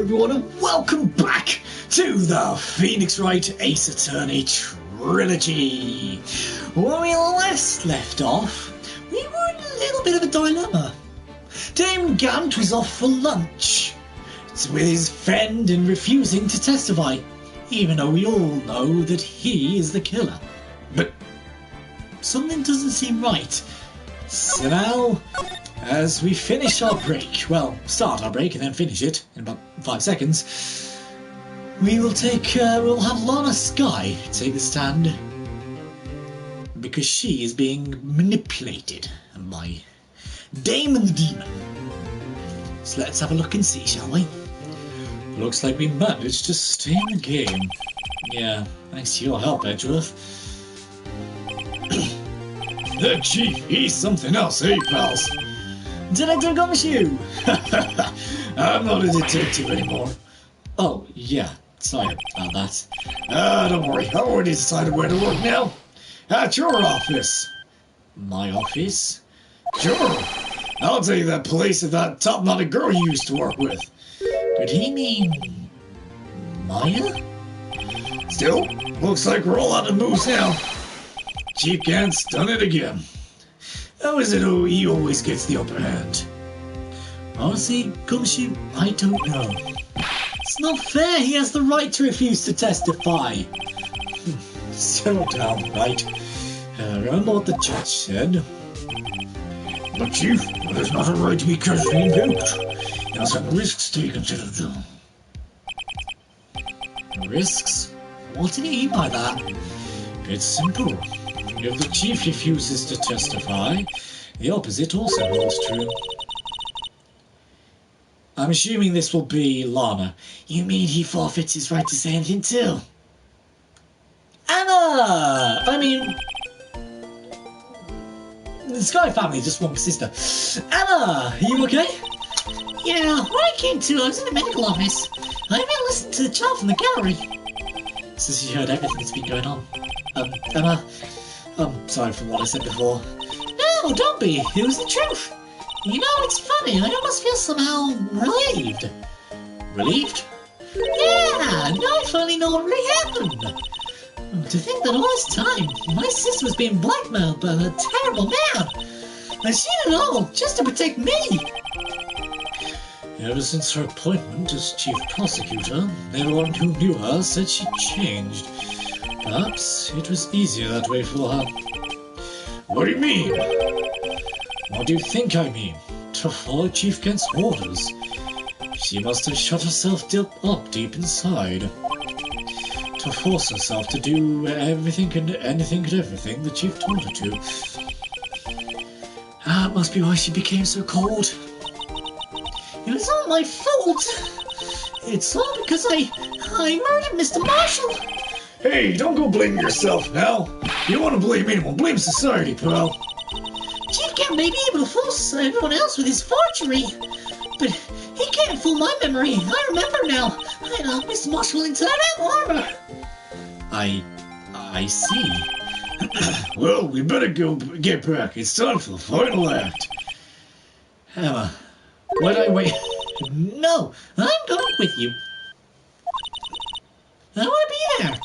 everyone, and welcome back to the Phoenix Wright Ace Attorney Trilogy. When we last left off, we were in a little bit of a dilemma. Damon Gant was off for lunch with his friend and refusing to testify, even though we all know that he is the killer. But something doesn't seem right. So now, as we finish our break, well, start our break and then finish it in about 5 seconds, we'll have Lana Skye take the stand because she is being manipulated by Damon the Demon. So let's have a look and see, shall we? Looks like we managed to stay in the game. Yeah, thanks to your help, Edgeworth. The Chief, he's something else, eh, pals? Detective Gumshoe! I'm not a detective anymore. Oh, yeah, sorry about that. Don't worry, I've already decided where to work now. At your office. My office? Sure. I'll take that place of that top-knotted girl you used to work with. Did he mean Maya? Still, looks like we're all out of moves now. Chief Gant's done it again. How is it he always gets the upper hand? Honestly, Gumshoe, I don't know. It's not fair, he has the right to refuse to testify. Settle down, right? Remember what the judge said? But Chief, there's not a right to be casually invoked. There are some risks to be considered. Risks? What did he mean by that? It's simple. If the Chief refuses to testify, the opposite also holds true. I'm assuming this will be Lana. You mean he forfeits his right to say anything too? Anna! I mean... the Skye family, just one sister. Anna! Are you okay? Yeah, when I came to, I was in the medical office. I even listened to the child from the gallery. So she heard everything that's been going on. Emma... I'm sorry for what I said before. No, don't be. It was the truth. You know, it's funny. I almost feel somehow relieved. Relieved? Yeah, now I finally know what really happened. To think that all this time, my sister was being blackmailed by a terrible man. And she did it all just to protect me. Ever since her appointment as chief prosecutor, everyone who knew her said she changed. Perhaps it was easier that way for her. What do you mean? What do you think I mean? To follow Chief Gant's orders. She must have shut herself up deep inside. To force herself to do everything and anything and everything the Chief told her to. That must be why she became so cold. It was all my fault. It's all because I murdered Mr. Marshall. Hey, don't go blaming yourself now. You don't want to blame anyone, blame society, pal. Chief Gant may be able to fool everyone else with his forgery, but he can't fool my memory. I remember now. I knocked Mr. Marshall into that armor. I see. Well, we better go get back. It's time for the final act. Emma, why don't I wait? No, I'm going with you. I want to be there.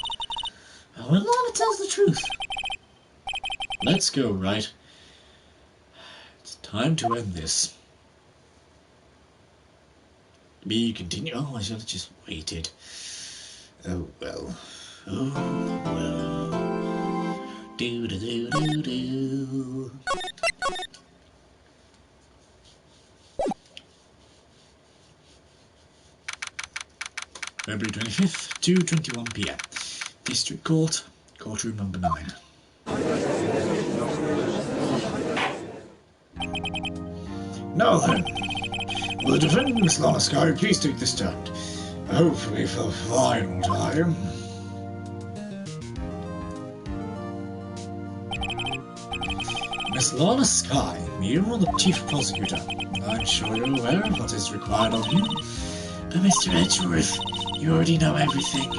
When Lana tells the truth. Let's go, Wright. It's time to end this. Be continue. Oh, I should have just waited. Oh well. Oh well. Do do do do do. February 25th, 2:21 p.m. District Court, courtroom number 9. Now then, will the defendant, Miss Lana Skye, please take the stand? Hopefully for the final time. Miss Lana Skye, you are the chief prosecutor. I'm sure you're aware of what is required of you. But Mr. Edgeworth, you already know everything.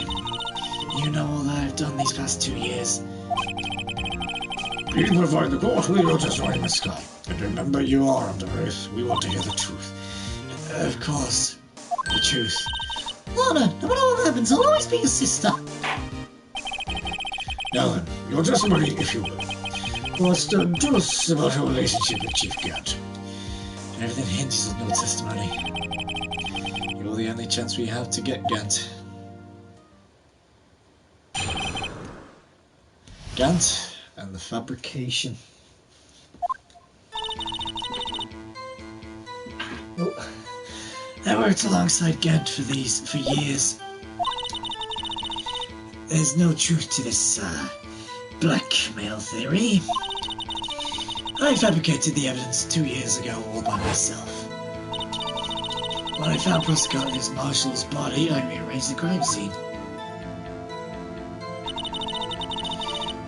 You know all that I've done these past 2 years. Please provide the court with your testimony, Miss Skye. And remember, you are under oath. We want to hear the truth. Of course. The truth. Lana, no matter what happens, I'll always be your sister. Now then, your testimony, if you will. First, tell us about your relationship with Chief Gant. Everything hinges on your testimony. You're the only chance we have to get Gant. Gant and the fabrication. Oh. I worked alongside Gant for years. There's no truth to this blackmail theory. I fabricated the evidence 2 years ago all by myself. When I found Prosecutor's Marshall's body, I rearranged the crime scene.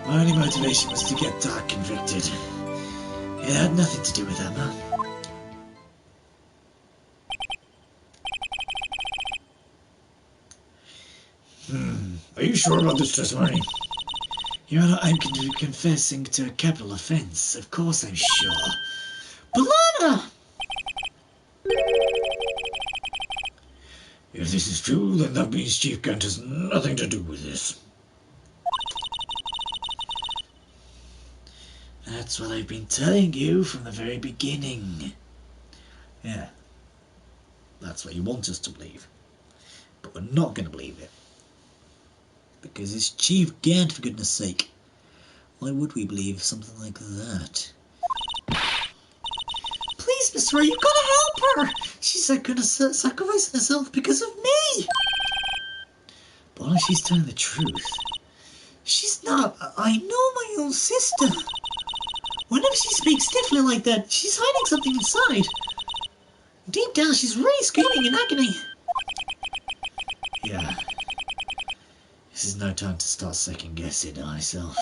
My only motivation was to get Doc convicted. It had nothing to do with Emma. Are you sure about this testimony? Your Honor, I'm confessing to a capital offense. Of course I'm sure. But Lana! If this is true, then that means Chief Gant has nothing to do with this. That's what I've been telling you from the very beginning. Yeah. That's what you want us to believe. But we're not going to believe it. Because it's Chief Gant, for goodness sake. Why would we believe something like that? Please, Mr. Wright, you've got to help her! She's gonna sacrifice herself because of me! But if she's telling the truth, she's not. I know my own sister. Whenever she speaks stiffly like that, she's hiding something inside. Deep down, she's really screaming in agony. Yeah. This is no time to start second-guessing myself.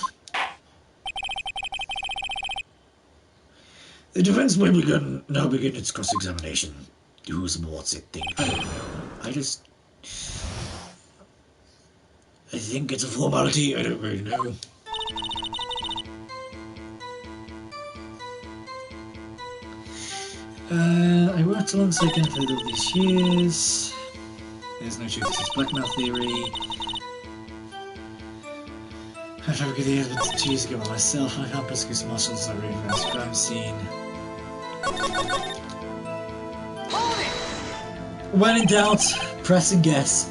The defense may now begin its cross-examination. Who's and what's it thing? I don't know. I think it's a formality. I don't really know. I worked alongside Gant for all these years. There's no truth to this blackmail theory. I fabricated the evidence 2 years ago by myself. I found Prosecutor's Marshall's rearranged crime scene. When in doubt, press and guess.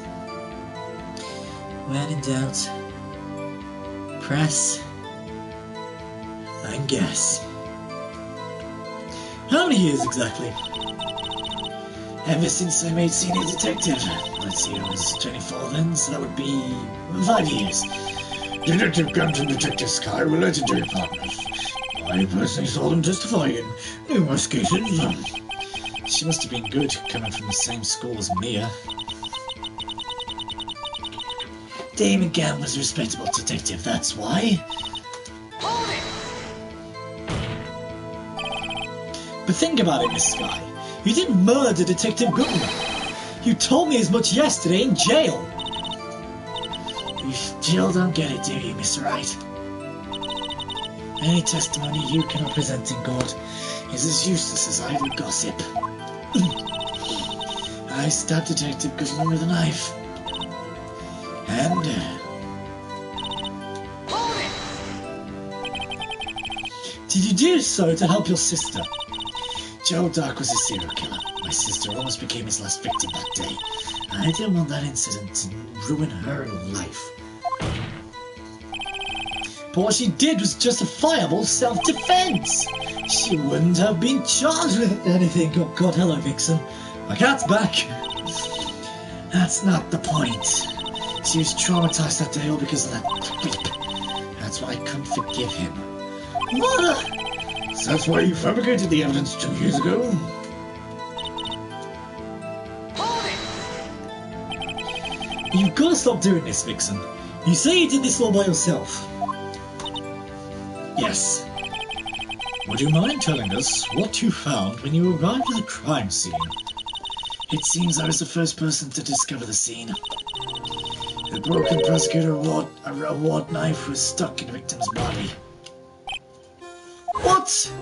When in doubt, press and guess. How many years exactly? Ever since I made senior detective. Let's see, I was 24 then, so that would be 5 years. Detective Gant and Detective Sky were legendary partners. I personally saw them testify in numerous cases. She must have been good, coming from the same school as Mia. Damon Gant was a respectable detective, that's why. But think about it, Miss Sky. You didn't murder Detective Goodman. You told me as much yesterday in jail. You still don't get it, do you, Mr. Wright? Any testimony you cannot present in court is as useless as idle gossip. I stabbed Detective Goodman with a knife. And... did you do so to help your sister? Joe Dark was a serial killer. My sister almost became his last victim that day. I didn't want that incident to ruin her life. But what she did was justifiable self-defense. She wouldn't have been charged with anything. Oh God, hello, Vixen. My cat's back. That's not the point. She was traumatized that day all because of that creep. That's why I couldn't forgive him. What? So that's why you fabricated the evidence 2 years ago? You've got to stop doing this, Vixen. You say you did this all by yourself. Yes. Would you mind telling us what you found when you arrived at the crime scene? It seems I was the first person to discover the scene. The broken prosecutor award knife was stuck in the victim's body. What?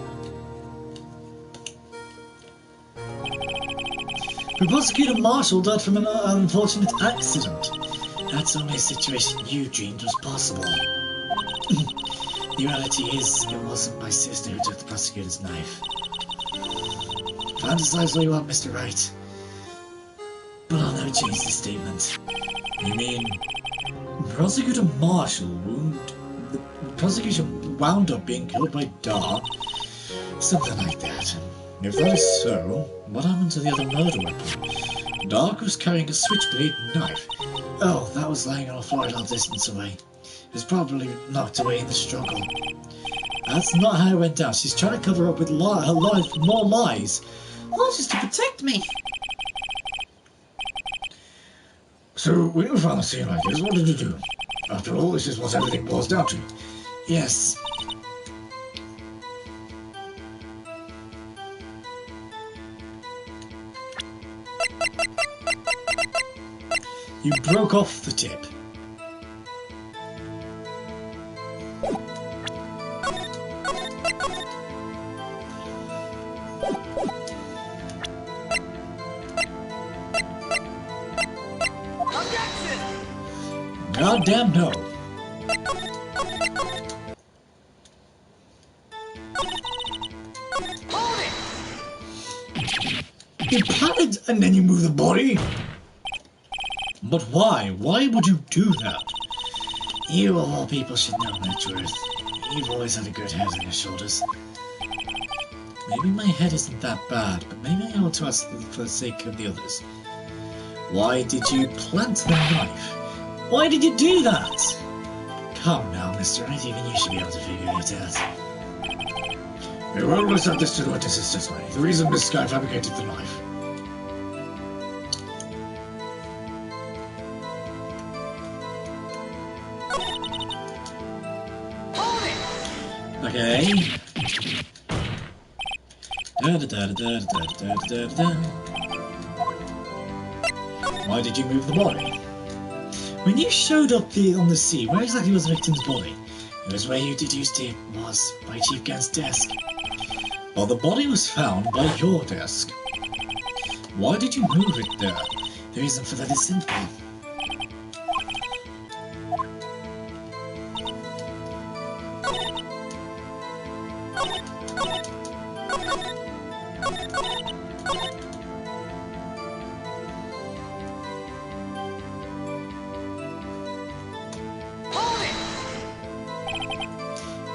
The prosecutor Marshall died from an unfortunate accident. That's only a situation you dreamed was possible. The reality is, it wasn't my sister who took the prosecutor's knife. Fantasize all you want, Mr. Wright. But I'll never change this statement. You mean... Prosecutor Marshall the prosecution wound up being killed by Dar? Something like that. If that is so, what happened to the other murder weapon? Dark was carrying a switchblade knife. Oh, that was lying on a floor a little distance away. It was probably knocked away in the struggle. That's not how it went down. She's trying to cover up with her life, more lies. All just to protect me. So, when you found a scene like this, what did you do? After all, this is what everything boils down to. Yes. You broke off the tip. Goddamn no. You planted and then you move the body? But why? Why would you do that? You of all people should know my truth. You've always had a good head on your shoulders. Maybe my head isn't that bad, but maybe I ought to ask for the sake of the others. Why did you plant the knife? Why did you do that? Come now, Mr. Wright, even you should be able to figure it out. Very well, let's have this to the witnesses this way. The reason Miss Sky fabricated the knife. Okay. Why did you move the body? When you showed up on the scene, where exactly was the victim's body? It was where you deduced it was, by Chief Gant's desk. Well, the body was found by your desk. Why did you move it there? The reason for that is simple.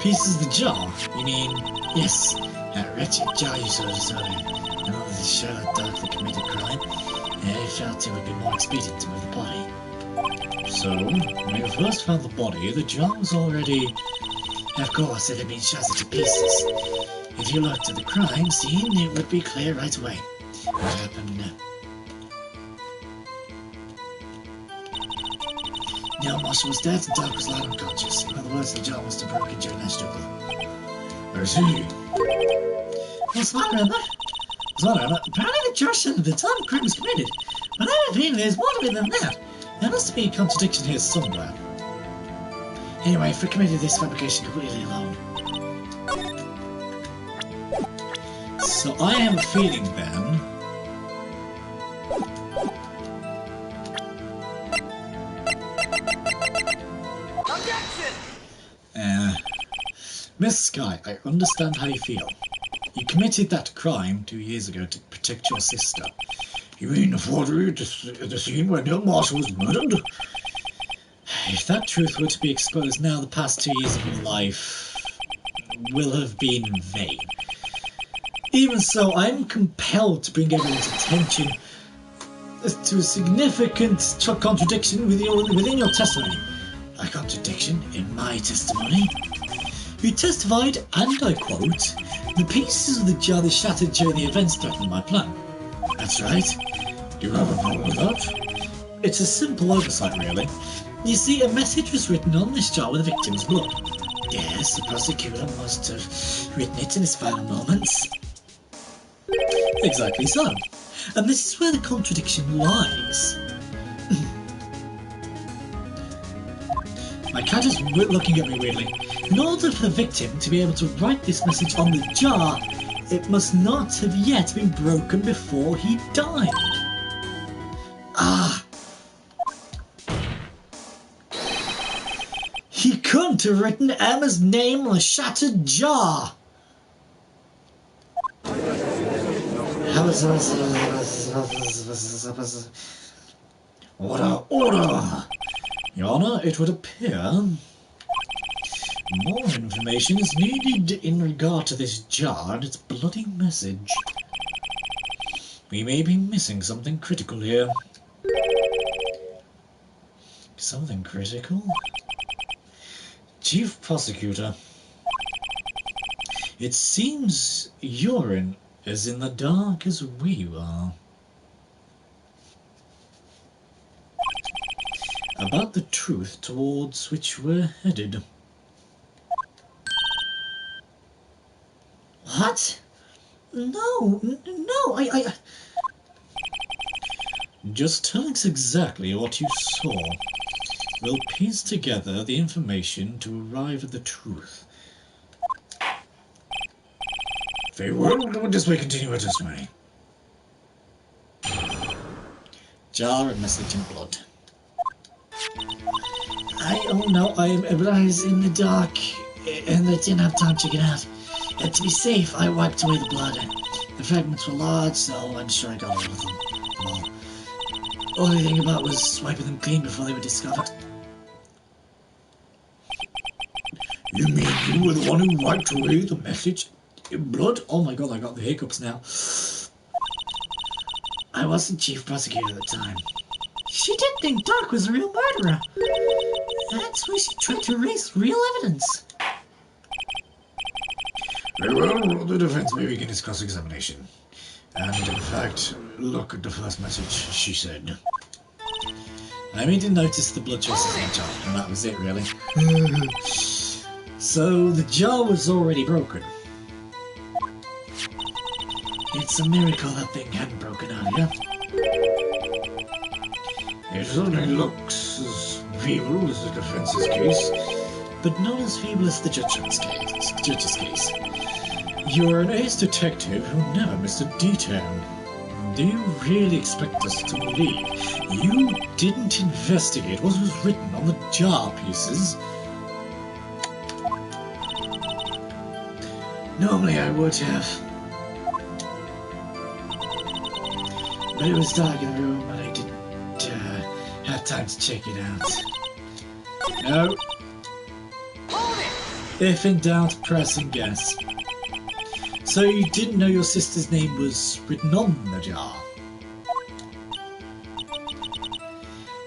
Pieces of the jar? You mean... Yes, that wretched jar you saw this earlier. In order to show how Dark the committed crime, I felt it would be more expedient to move the body. So, when you first found the body, the jar was already... Of course, it had been shattered to pieces. If you looked at the crime scene, it would be clear right away. What happened now? Neil Marshall was dead and Dark was lying unconscious. In other words, the jar must have broken during that struggle. I see. What's the matter, Emma? Apparently the jar shattered at the time the crime was committed. But I have a feeling there's more to it than that. There must be a contradiction here somewhere. Anyway, if we committed this fabrication completely alone. So I am feeling then... Miss Sky, I understand how you feel. You committed that crime 2 years ago to protect your sister. You mean the forgery at the scene where Neil Marshall was murdered? If that truth were to be exposed now, the past 2 years of your life will have been vain. Even so, I'm compelled to bring everyone's attention to a significant contradiction within your testimony. A contradiction in my testimony? You testified, and I quote, "The pieces of the jar that shattered during the events threatened my plan." That's right. Do you have a problem with that? It's a simple oversight, really. You see, a message was written on this jar with the victim's blood. Yes, the prosecutor must have written it in his final moments. Exactly so. And this is where the contradiction lies. My cat is looking at me weirdly. In order for the victim to be able to write this message on the jar, it must not have yet been broken before he died. Ah! He couldn't have written Emma's name on a shattered jar! Order, order! Your Honor, it would appear more information is needed in regard to this jar and its bloody message. We may be missing something critical here. Something critical? Chief Prosecutor, it seems you're as in the dark as we are. About the truth towards which we're headed. What? No, I... Just tell us exactly what you saw. We'll piece together the information to arrive at the truth. Very well, we'll just continue it this way. Jar and message in blood. I was in the dark and I didn't have time to get out. To be safe, I wiped away the blood. The fragments were large, so I'm sure I got rid of them all. Only thing about was wiping them clean before they were discovered. You mean you were the one who wiped away the message in blood? Oh my god, I got the hiccups now. I wasn't chief prosecutor at the time. She did think Dark was a real murderer. That's why she tried to erase real evidence. Very well, the defense may begin its cross-examination. And in fact, look at the first message she said. I made to notice the blood traces in the jar, and that was it really. So the jar was already broken. It's a miracle that thing hadn't broken earlier. It certainly looks as feeble as the defense's case, but not as feeble as the judge's case. You're an ace detective who never missed a detail. Do you really expect us to believe you didn't investigate what was written on the jar pieces? Normally I would have. But it was dark in the room and I didn't have time to check it out. No. If in doubt, press and guess. So you didn't know your sister's name was written on the jar?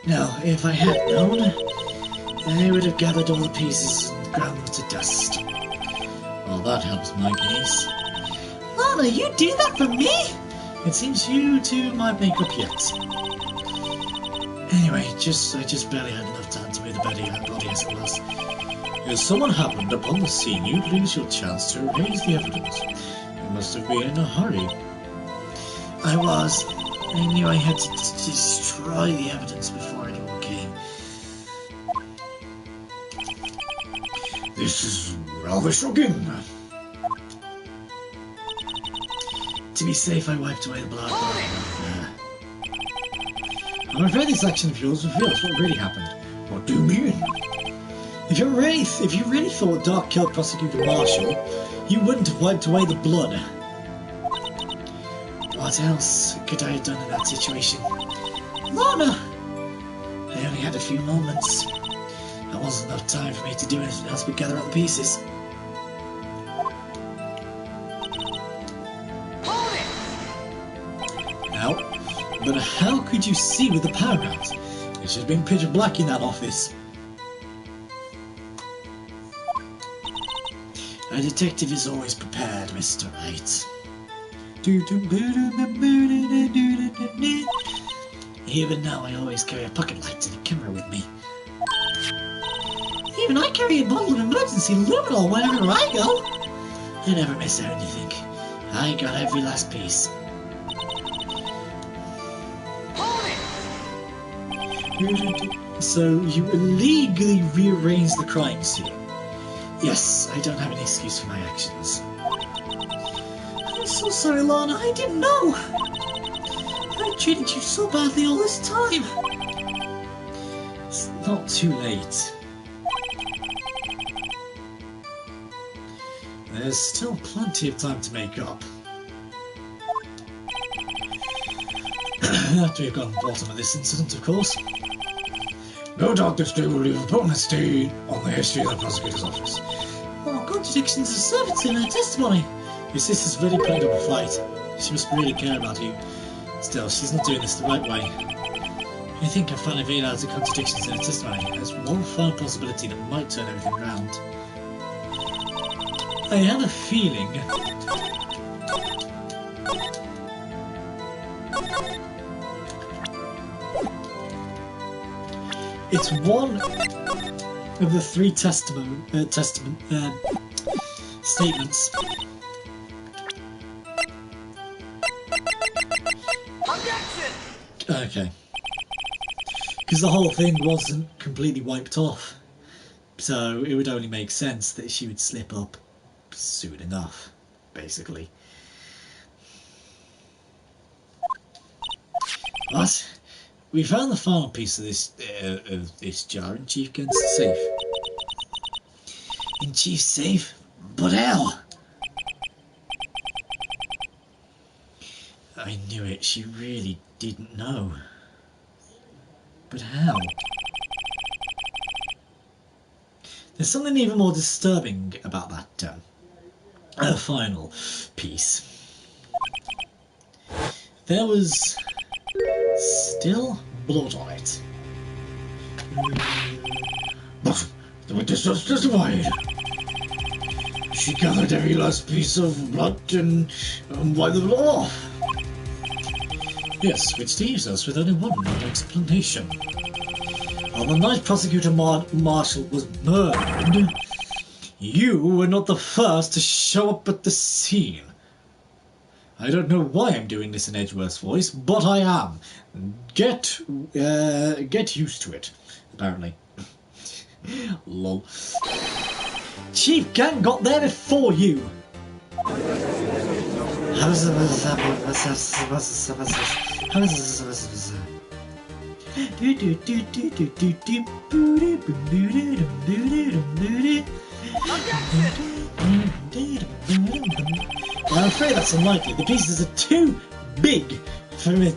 No, if I had known, I would have gathered all the pieces and ground them to dust. Well, that helps my case. Lana, you did that for me? It seems you two might make up yet. Anyway, I just barely had enough time to move the body as it was. If someone happened upon the scene, you'd lose your chance to erase the evidence. You must have been in a hurry. I was. I knew I had to destroy the evidence before it all came. This is rather shocking. To be safe, I wiped away the blood. I'm afraid this action of yours reveals what really happened. What do you mean? If you really thought Dark killed Prosecutor Marshall, you wouldn't have wiped away the blood. What else could I have done in that situation? Lana! I only had a few moments. There wasn't enough time for me to do anything else but gather up the pieces. Now, but how could you see with the power out? It should have been pitch black in that office. A detective is always prepared, Mr. Wright. Even now, I always carry a pocket light and a camera with me. Even I carry a bottle of emergency luminol wherever I go. I never miss out anything. I got every last piece. So you illegally rearranged the crime scene? Yes, I don't have any excuse for my actions. I'm so sorry, Lana. I didn't know. I I treated you so badly all this time. It's not too late. There's still plenty of time to make up. After we've gotten to the bottom of this incident, of course. No doubt this day will leave a permanent stain on the history of the prosecutor's office. Oh, contradictions are servants in her testimony. Your sister's really played up a fight. She must really care about you. Still, she's not doing this the right way. You think I finally figured out the contradictions in her testimony? There's one final possibility that might turn everything around. I have a feeling. It's one of the three statements. Okay. Because the whole thing wasn't completely wiped off. So it would only make sense that she would slip up soon enough, basically. What? We found the final piece of this jar in Chief Kent's safe. In Chief's safe? But how? I knew it. She really didn't know. But how? There's something even more disturbing about that final piece. There was still blood on it. But the witness was justified. She gathered every last piece of blood and wiped the blood off. Yes, which leaves us with only one explanation. On the night Prosecutor Marshall was murdered, you were not the first to show up at the scene. I don't know why I'm doing this in Edgeworth's voice, but I am. Get used to it, apparently. Lol. Chief Gang got there before you. I'm afraid that's unlikely. The pieces are too big for anyone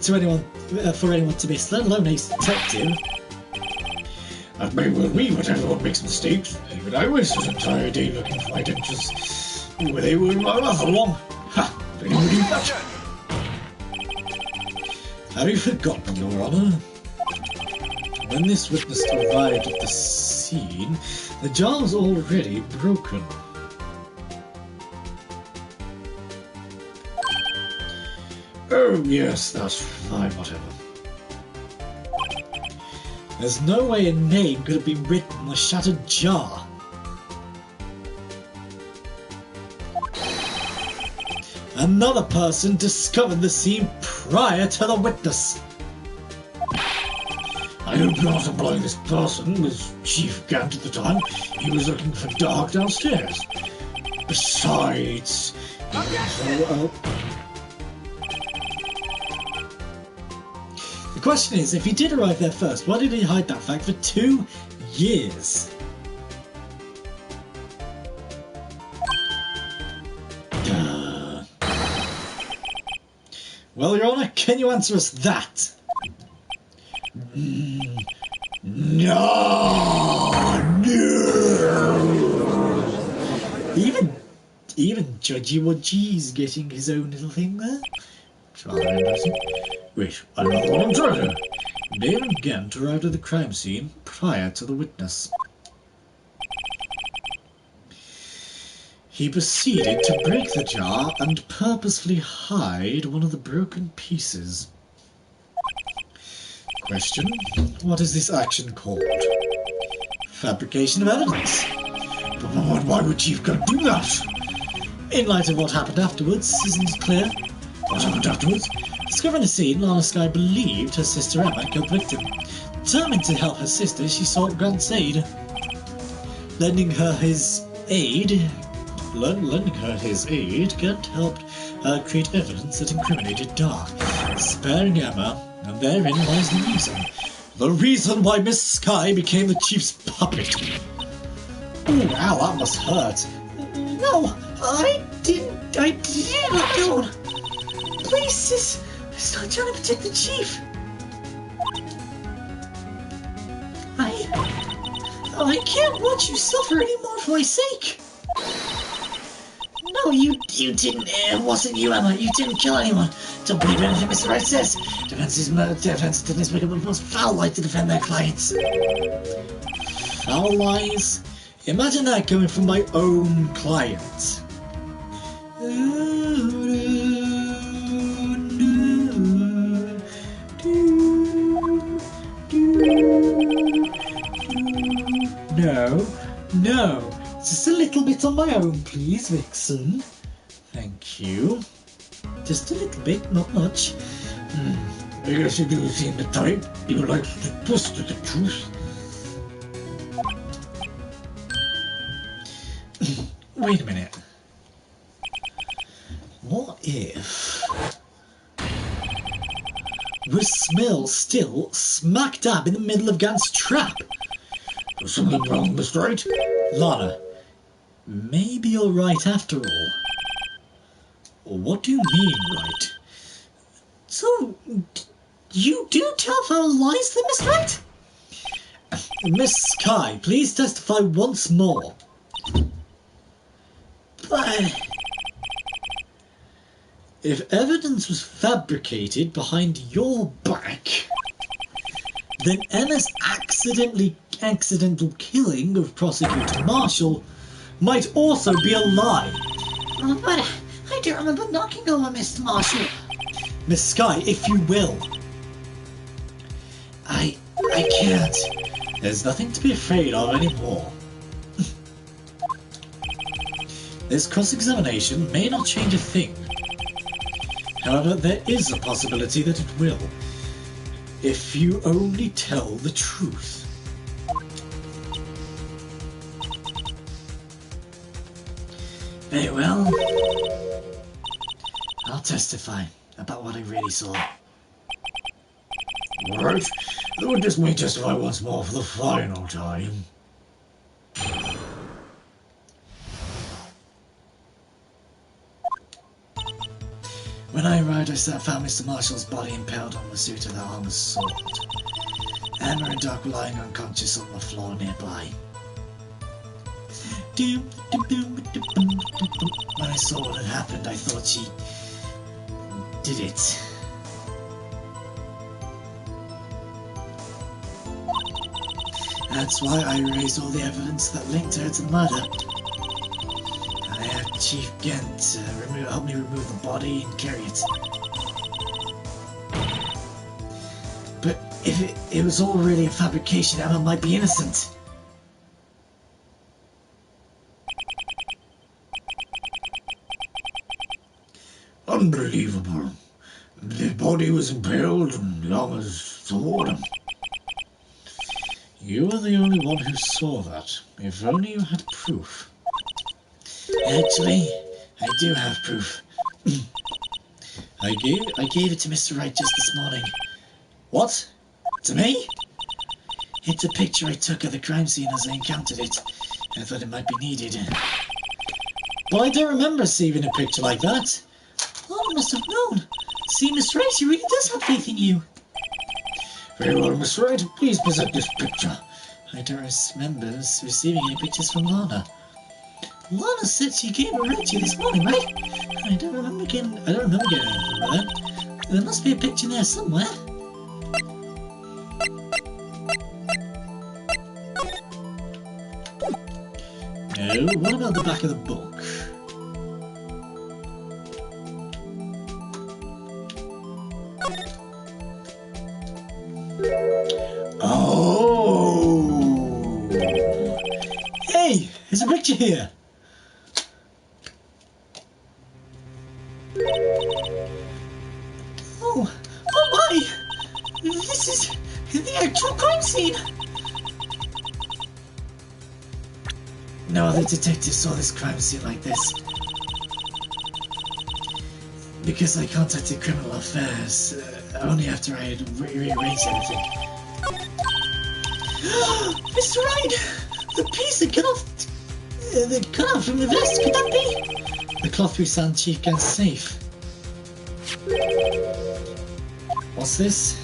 to miss, let alone a detective. That may well be, but everyone makes mistakes. Even I wasted an entire day looking for my dentures. They were rather long. Ha! If anyone knew that. Have you forgotten, Your Honour? When this witness arrived at the scene, the jar was already broken. Oh yes, that's fine, whatever. There's no way a name could have been written on a shattered jar. Another person discovered the scene prior to the witness. I hope you're not implying this person was Chief Gant at the time. He was looking for Dark downstairs. Besides, the question is, if he did arrive there first, why did he hide that fact for 2 years? Well, Your Honour, can you answer us that? no. Even Judgy Wudgy's getting his own little thing there. It's rather embarrassing. Wait, another one traitor. David Gant arrived at the crime scene prior to the witness. He proceeded to break the jar and purposefully hide one of the broken pieces. Question: what is this action called? Fabrication of evidence. But why would Chief Gant do that? In light of what happened afterwards, isn't it clear? What happened afterwards? Discovering the scene, Lana Skye believed her sister Emma killed the victim. Determined to help her sister, she sought Grant's aid. Lending her his aid, Grant helped her create evidence that incriminated Dark. sparing Emma, and therein lies the reason. The reason why Miss Sky became the chief's puppet. Ooh, ow, that must hurt. No, I didn't do it. Please, sis, stop trying to protect the chief. I can't watch you suffer anymore for my sake. No, you didn't. It wasn't you, Emma. You didn't kill anyone. Don't believe anything Mr. Wright says. Defenses make up the most foul lie to defend their clients. Foul lies? Imagine that coming from my own client. No. Just a little bit on my own, please, Vixen. Thank you. Just a little bit, not much. I guess you do seem the type. You like to twist the truth. Wait a minute. What if... was Smell still smack dab in the middle of Gant's trap? There's something wrong, Mr. Wright? Lana, maybe you're right after all. What do you mean, right? So, you do tell foul lies then, Mr. Wright? Miss Sky, please testify once more. But... if evidence was fabricated behind your back, then Emma's accidental killing of Prosecutor Marshall might also be a lie. But I don't remember knocking over Mr. Marshall. Miss Sky, if you will. I can't. There's nothing to be afraid of anymore. This cross-examination may not change a thing. However, there is a possibility that it will, if you only tell the truth. Very well. I'll testify about what I really saw. Alright, the witness may testify once more for the final time. When I arrived, I found Mr. Marshall's body impaled on the suit of the armor's sword. Emma and Doc were lying unconscious on the floor nearby. When I saw what had happened, I thought she did it. That's why I erased all the evidence that linked her to the murder. I had Chief Gent help me remove the body and carry it. But if it was all really a fabrication, Emma might be innocent. Unbelievable. The body was impaled and the armor's sword. You were the only one who saw that. If only you had proof. Actually, I do have proof. I gave it to Mr. Wright just this morning. What? To me? It's a picture I took of the crime scene as I encountered it. I thought it might be needed. But I don't remember receiving a picture like that. Oh, I must have known. See, Mr. Wright, he really does have faith in you. Very well, Mr. Wright, please present this picture. I don't remember receiving any pictures from Lana. Lana said she gave a ring to you this morning, right? I don't remember getting anything from that. There must be a picture there somewhere. No, what about the back of the book? Oh! Hey, there's a picture here. Oh my! This is the actual crime scene. No other detective saw this crime scene like this. Because I contacted Criminal Affairs only after I had rearranged everything. Mr. Wright! The piece that cut off from the vest, could that be? The cloth we found Chief Gan's safe. What's this?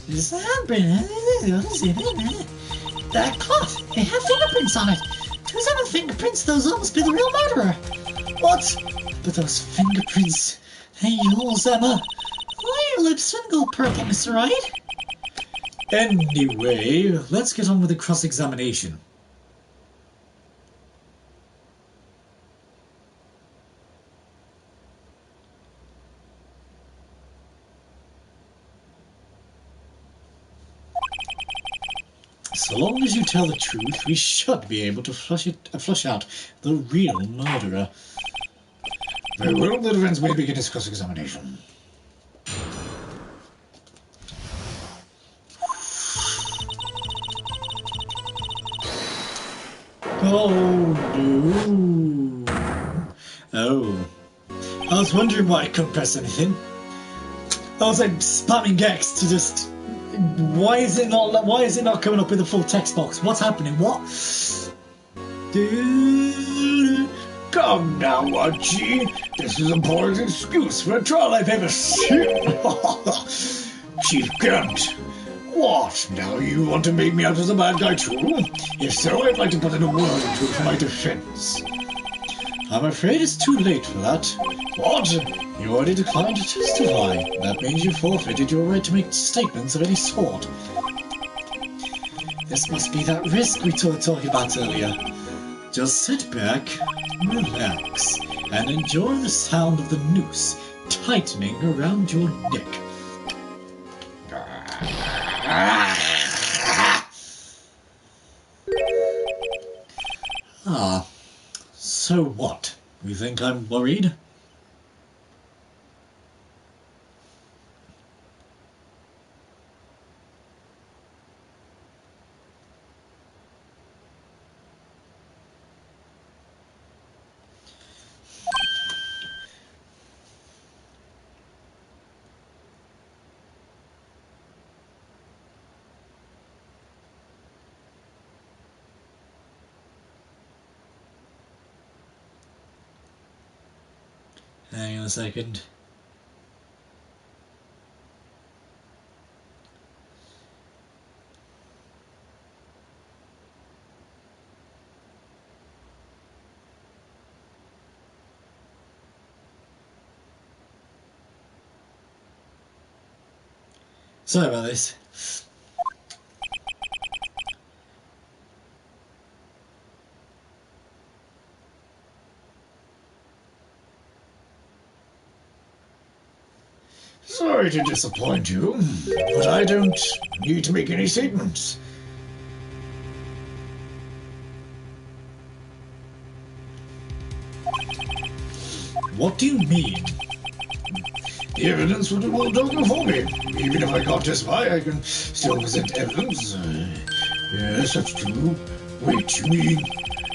It's a handprint. That cloth, it had fingerprints on it. Who's having fingerprints? Those almost be the real murderer. What? But those fingerprints... Hey, yours, Emma. Why are your lips turning all purple, Mr. Wright? Anyway, let's get on with the cross-examination. So long as you tell the truth, we should be able to flush out the real murderer. Very well, the defense may begin its cross-examination. Oh, no. Oh. I was wondering why I couldn't press anything. I was like spamming X to just... Why is it not coming up with a full text box? What's happening? What? Come now, Archie. This is a poor excuse for a trial I've ever seen. Chief Gant. What? Now you want to make me out as a bad guy too? If so, I'd like to put in a word or two for my defense. I'm afraid it's too late for that. What? You already declined to testify. That means you forfeited your right to make statements of any sort. This must be that risk we were talking about earlier. Just sit back, relax, and enjoy the sound of the noose tightening around your neck. Ah, so what? You think I'm worried? Hang on a second. Sorry about this. Sorry to disappoint you, but I don't need to make any statements. What do you mean? The evidence will talk for me. Even if I can't testify, I can still present evidence. Yes, that's true. Wait, you mean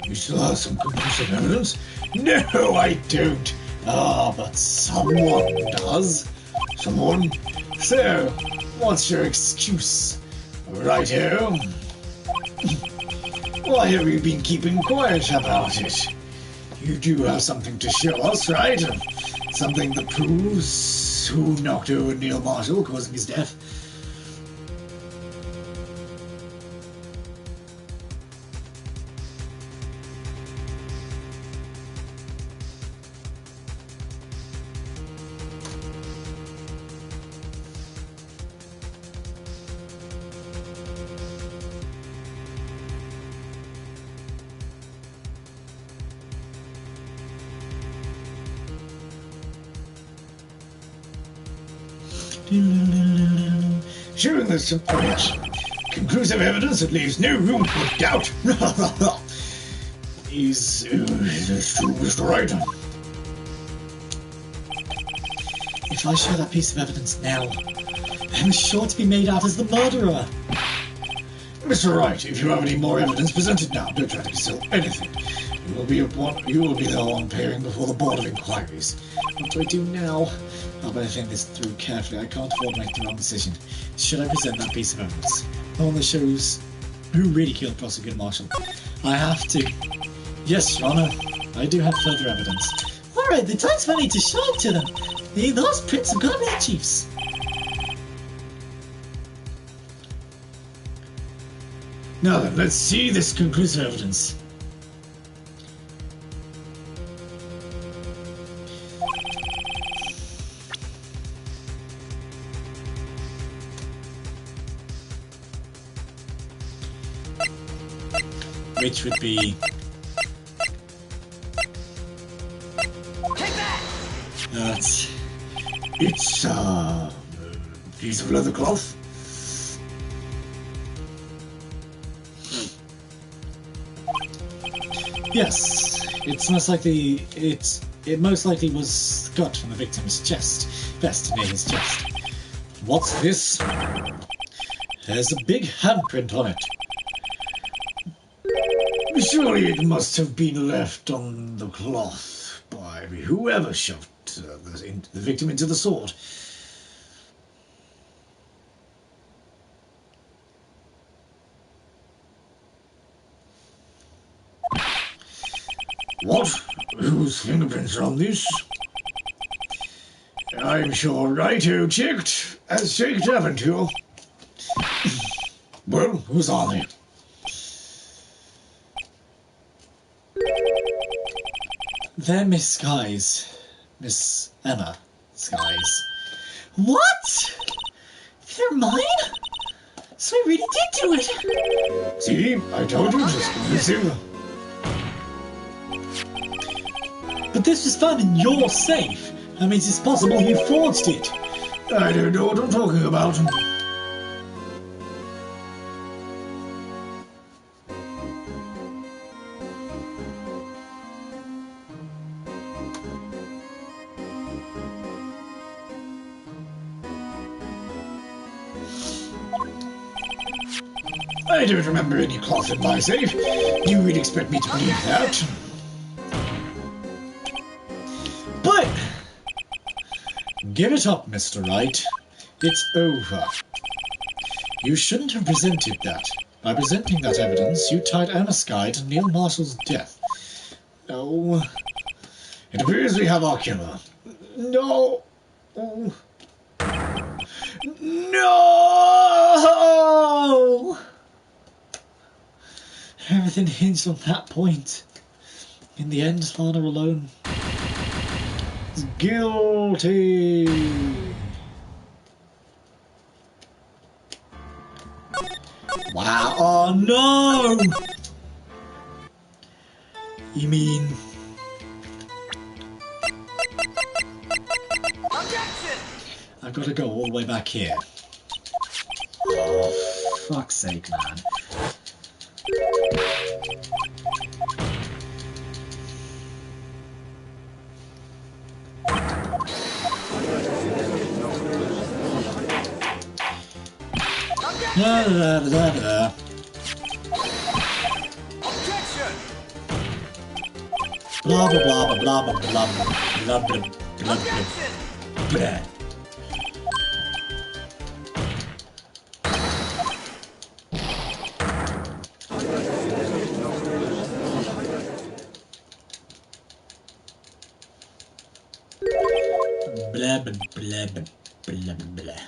you still have some conclusive evidence? No, I don't. Ah, but someone does. Someone? So, what's your excuse? Righto. Why have you been keeping quiet about it? You do have something to show us, right? Something that proves who knocked over Neil Marshall, causing his death. Showing this approach. Conclusive evidence that leaves no room for doubt. Is that's true, Mr. Wright. If I show that piece of evidence now, I'm sure to be made out as the murderer. Mr. Wright, if you have any more evidence, present it now. Don't try to conceal anything. You will be the one appearing before the Board of Inquiries. What do I do now? I better think this through carefully. I can't afford to make the wrong decision. Should I present that piece of evidence? The one that shows who really killed Prosecutor Marshall? I have to. Yes, Your Honor. I do have further evidence. Alright, the time's finally to show it to them. Those prints have got to be the chief's. Now then, let's see this conclusive evidence. Which would be... Take that! It's a piece of leather cloth. Yes, it's most likely it most likely was cut from the victim's chest, vest near his chest. What's this? There's a big handprint on it. Surely it must have been left on the cloth by whoever shoved the victim into the sword. What? Whose fingerprints are on this? I'm sure Wright Ace has checked, haven't you? Well, who's on it? They're Miss Skies. Miss Emma Skies. What? They're mine? So I really did do it! See, I told you, just conclusive. But this was found in your safe. That means it's possible you forged it. I don't know what I'm talking about. I don't remember any cloth in my safe. You would expect me to believe that. But... Give it up, Mr. Wright. It's over. You shouldn't have presented that. By presenting that evidence, you tied Emma Sky to Neil Marshall's death. No. It appears we have our killer. No. No! Everything hinged on that point. In the end, Lana alone is guilty. Wow. Oh no! You mean... Objection! I've got to go all the way back here. Oh, fuck's sake, man. Da, da, da, da, da. Objection! Blah blah blah blah blah blah blah blah blah blah blah Objection! blah. Blah blah blah blah blah blah.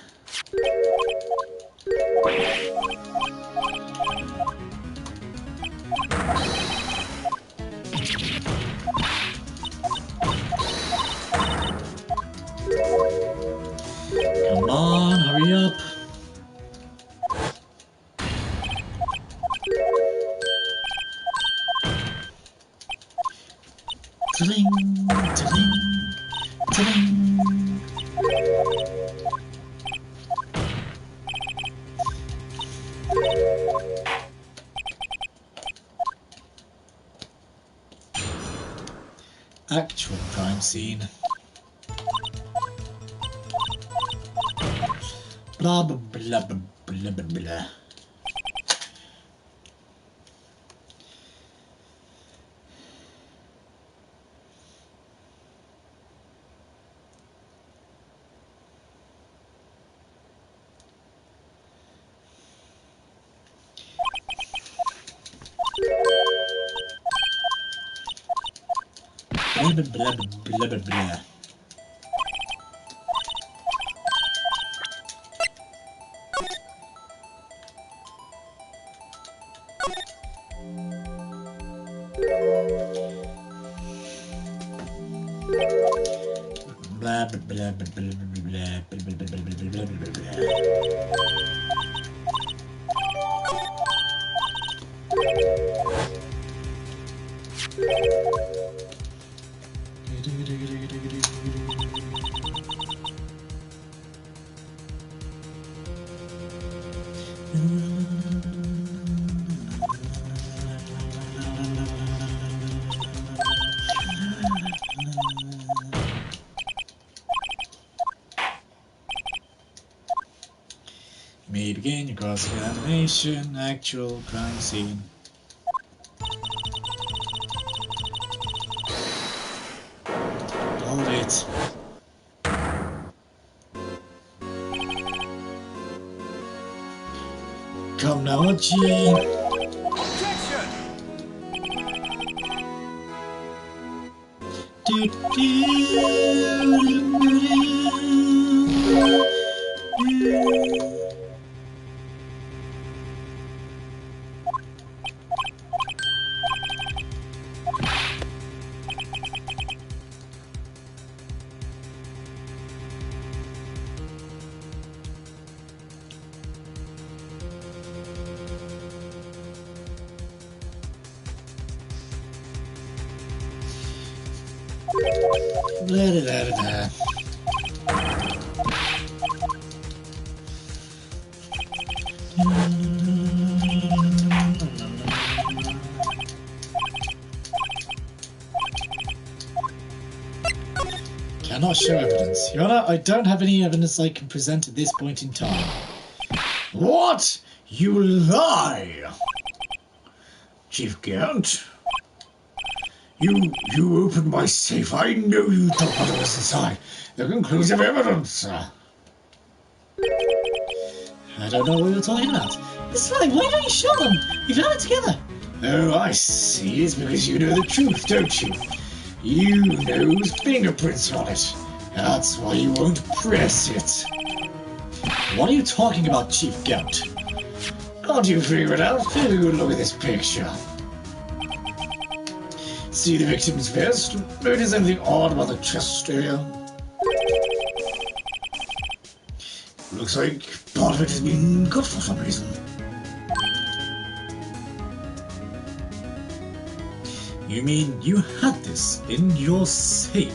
Come on, hurry up. Tling, tling, tling. Actual crime scene. blah blah blah blah blah blah blah. Blah blah blah blah blah blah. Blah blah blah blah blah blah blah blah blah blah. May begin your cross-examination, actual crime scene. Hold it. Come now, Archie. Objection! Do, do, do. Blah, da, da, da, da. Cannot show evidence. Your Honor, I don't have any evidence I can present at this point in time. What? You lie! Chief Gant? You opened my safe. I know you took what was inside. The conclusive evidence. I don't know what you're talking about. It's fine. Why don't you show them? We found it together. Oh, I see. It's because you know the truth, don't you? You know whose fingerprints are on it. That's why you won't press it. What are you talking about, Chief Gant? Can't you figure it out? Take a good look at this picture. See the victim's vest? Notice anything odd about the chest area? Looks like part of it has been cut for some reason. You mean you had this in your safe?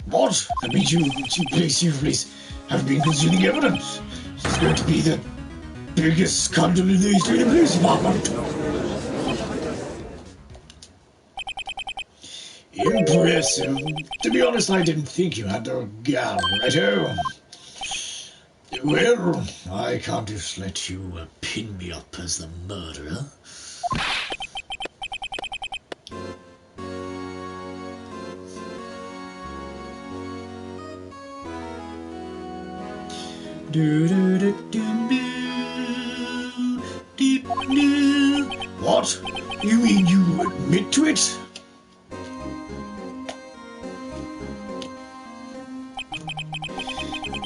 What? That means you police have been concealing evidence. This is going to be the biggest scandal in the history of the police department. Impressive. To be honest, I didn't think you had a gal, righto. Well, I can't just let you pin me up as the murderer. What? You mean you admit to it?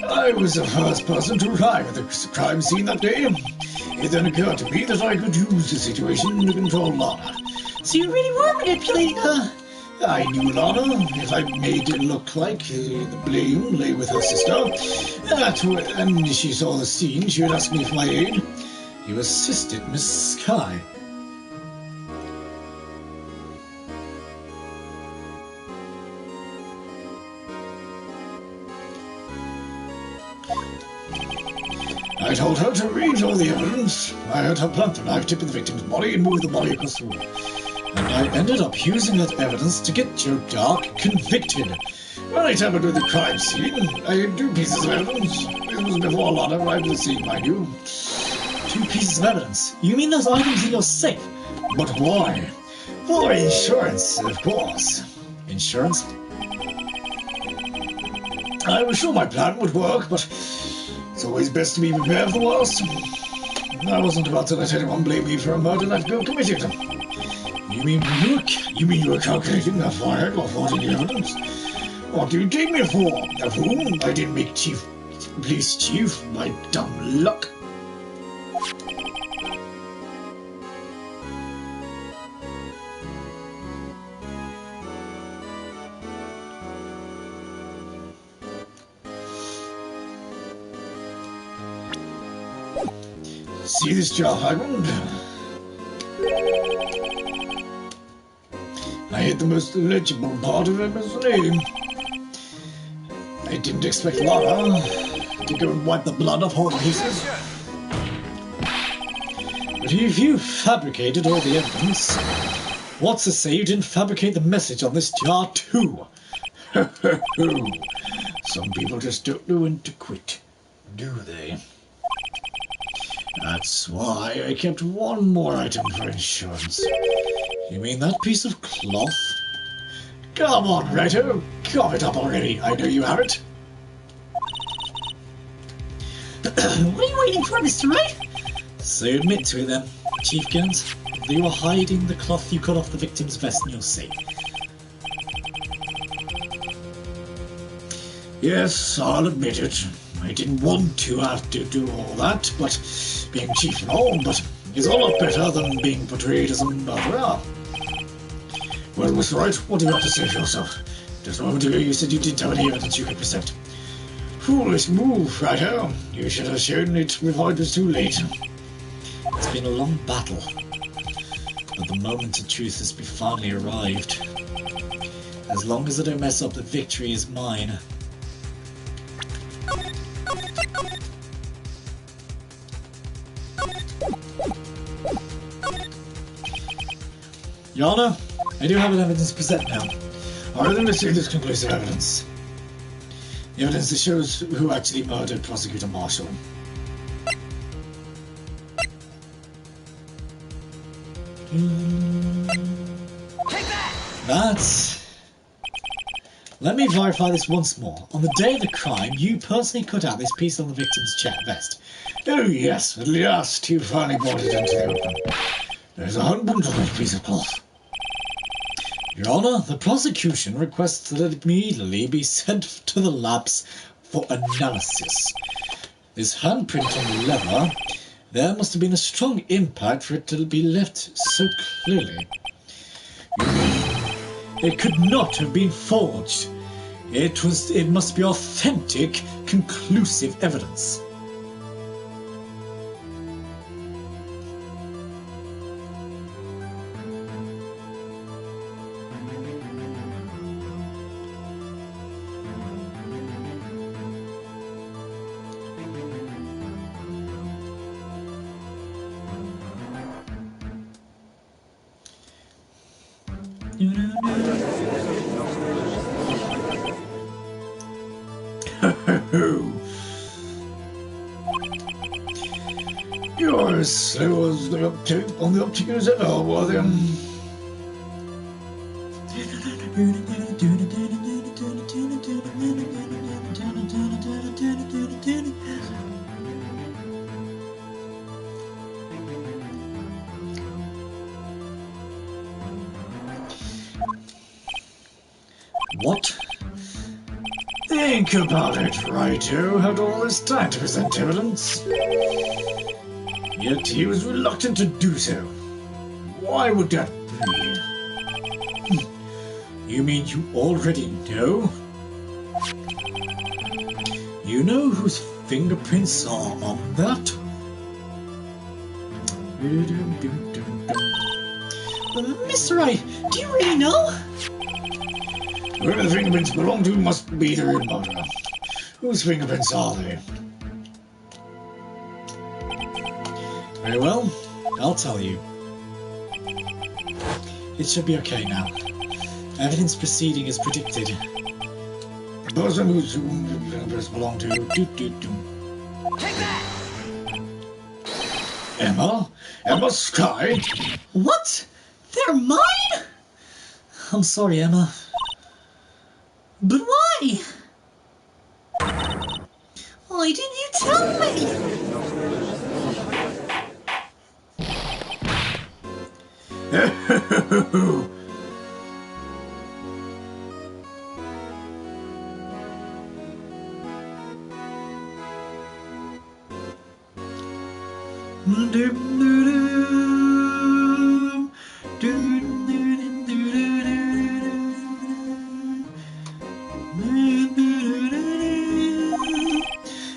I was the first person to arrive at the crime scene that day. It then occurred to me that I could use the situation to control Lana. So you really were manipulating her? I knew Lana. If I made it look like the blame lay with her sister, and she saw the scene, she would ask me for my aid. You assisted Miss Sky. I told her to read all the evidence. I had her plant the knife tip in the victim's body and move the body across the room. And I ended up using that evidence to get Joe Dark convicted. When I tampered with the crime scene, I had 2 pieces of evidence. This was before Lana arrived at the scene, mind you. 2 pieces of evidence? You mean those items in your safe? But why? For insurance, of course. Insurance? I was sure my plan would work, but it's always best to be prepared for the worst. I wasn't about to let anyone blame me for a murder that girl committed. You mean you were calculating that far ahead while forging the evidence? What do you take me for? A fool? I didn't make police chief. My dumb luck. See this jar, Highland? I hit the most legible part of Emma's name. I didn't expect Lara to go and wipe the blood off her pieces. But if you fabricated all the evidence, what's to say you didn't fabricate the message on this jar too? Some people just don't know when to quit, do they? That's why I kept one more item for insurance. You mean that piece of cloth? Come on, Reto, cough it up already. I know you have it. What are you waiting for, Mr. Wright? So admit to it then, Chief Gant. You were hiding the cloth you cut off the victim's vest in your safe. Yes, I'll admit it. I didn't want to have to do all that, but being chief and all, but it's a lot better than being portrayed as a murderer. Well, Mr. Wright, what do you have to say for yourself? Just a moment ago you said you didn't have any evidence you could present. Foolish move, Righto. You should have shown it before it was too late. It's been a long battle, but the moment of truth has finally arrived. As long as I don't mess up, the victory is mine. Your Honor, I do have an evidence to present now. Alright, then let's see this conclusive evidence. The evidence that shows who actually murdered Prosecutor Marshall. That's... Let me verify this once more. On the day of the crime, you personally cut out this piece on the victim's vest. Oh yes, at last you finally brought it into the open. There's a $100 piece of cloth. Your Honor, the prosecution requests that it immediately be sent to the labs for analysis. This handprint on the leather, there must have been a strong impact for it to be left so clearly. You mean it could not have been forged? It must be authentic, conclusive evidence. You're as slow as the uptake on the uptake as ever, Worthian. What? Think about it, Righto had all this time to present evidence. Yet he was reluctant to do so. Why would that be? You mean you already know? You know whose fingerprints are on that? Mr. Wright, do you really know? Whoever the fingerprints belong to must be the real murderer. Whose fingerprints are they? Very well, I'll tell you. It should be okay now. Everything's proceeding as predicted. The person whose members belong to Take that! Emma Sky? What? They're mine? I'm sorry, Emma. But why? Why didn't you tell me?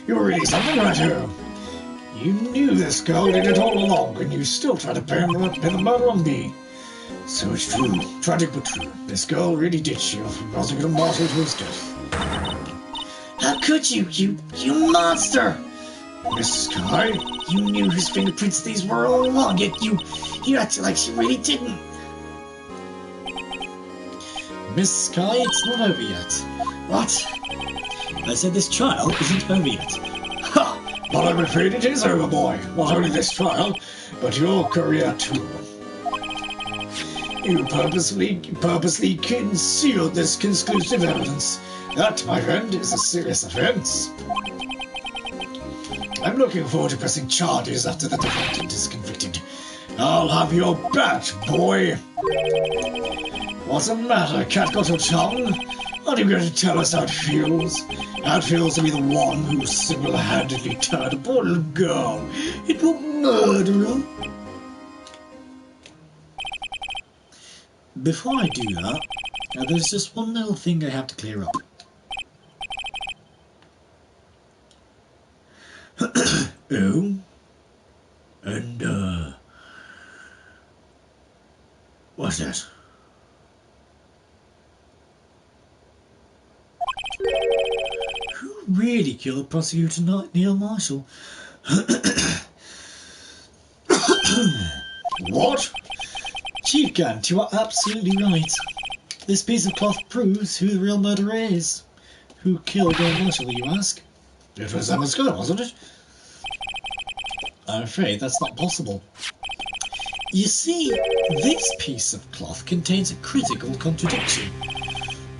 You're really something, right here. You knew this girl did it all along, and you still try to pin the murder on me. So it's true, tragic but true. This girl really did you, causing a martyr to his death. How could you, you monster? Miss Sky, You knew whose fingerprints these were all along, yet you acted like you really didn't. Miss Sky, it's not over yet. What? I said this trial isn't over yet. Ha! But I'm afraid it is over, boy. Not only this trial, but your career too. You purposely concealed this conclusive evidence. That, my friend, is a serious offense. I'm looking forward to pressing charges after the defendant is convicted. I'll have your badge, boy. What's the matter? Cat got your tongue? Aren't you going to tell us how it feels? How it feels to be the one who single-handedly turned a poor little girl into a murderer? Before I do that, there's just one little thing I have to clear up. Oh? And, what's that? Who really killed Prosecutor Neil Marshall? What? Chief Gant, you are absolutely right. This piece of cloth proves who the real murderer is. Who killed Neil Marshall, you ask? It was Emma Scott, wasn't it? I'm afraid that's not possible. You see, this piece of cloth contains a critical contradiction.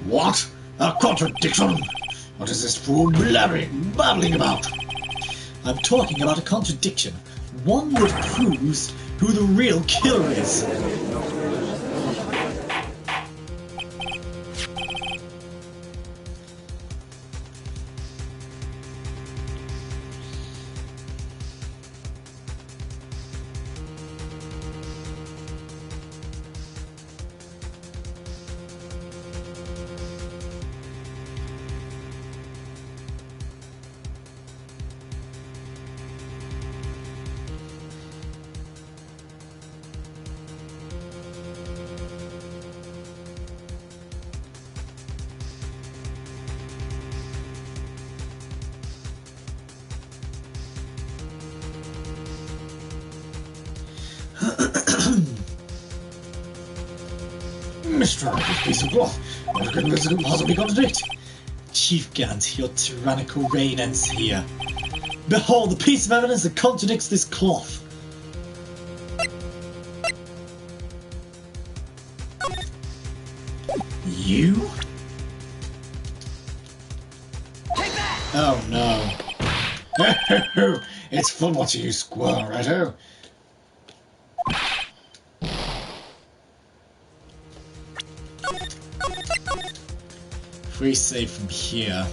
What? A contradiction? What is this fool babbling about? I'm talking about a contradiction. One that proves who the real killer is. Mr. Piece of cloth, what could this possibly contradict? Chief Gant, your tyrannical reign ends here. Behold the piece of evidence that contradicts this cloth. You? Take that! Oh no. It's fun watching you squirm, righto? Free save from here.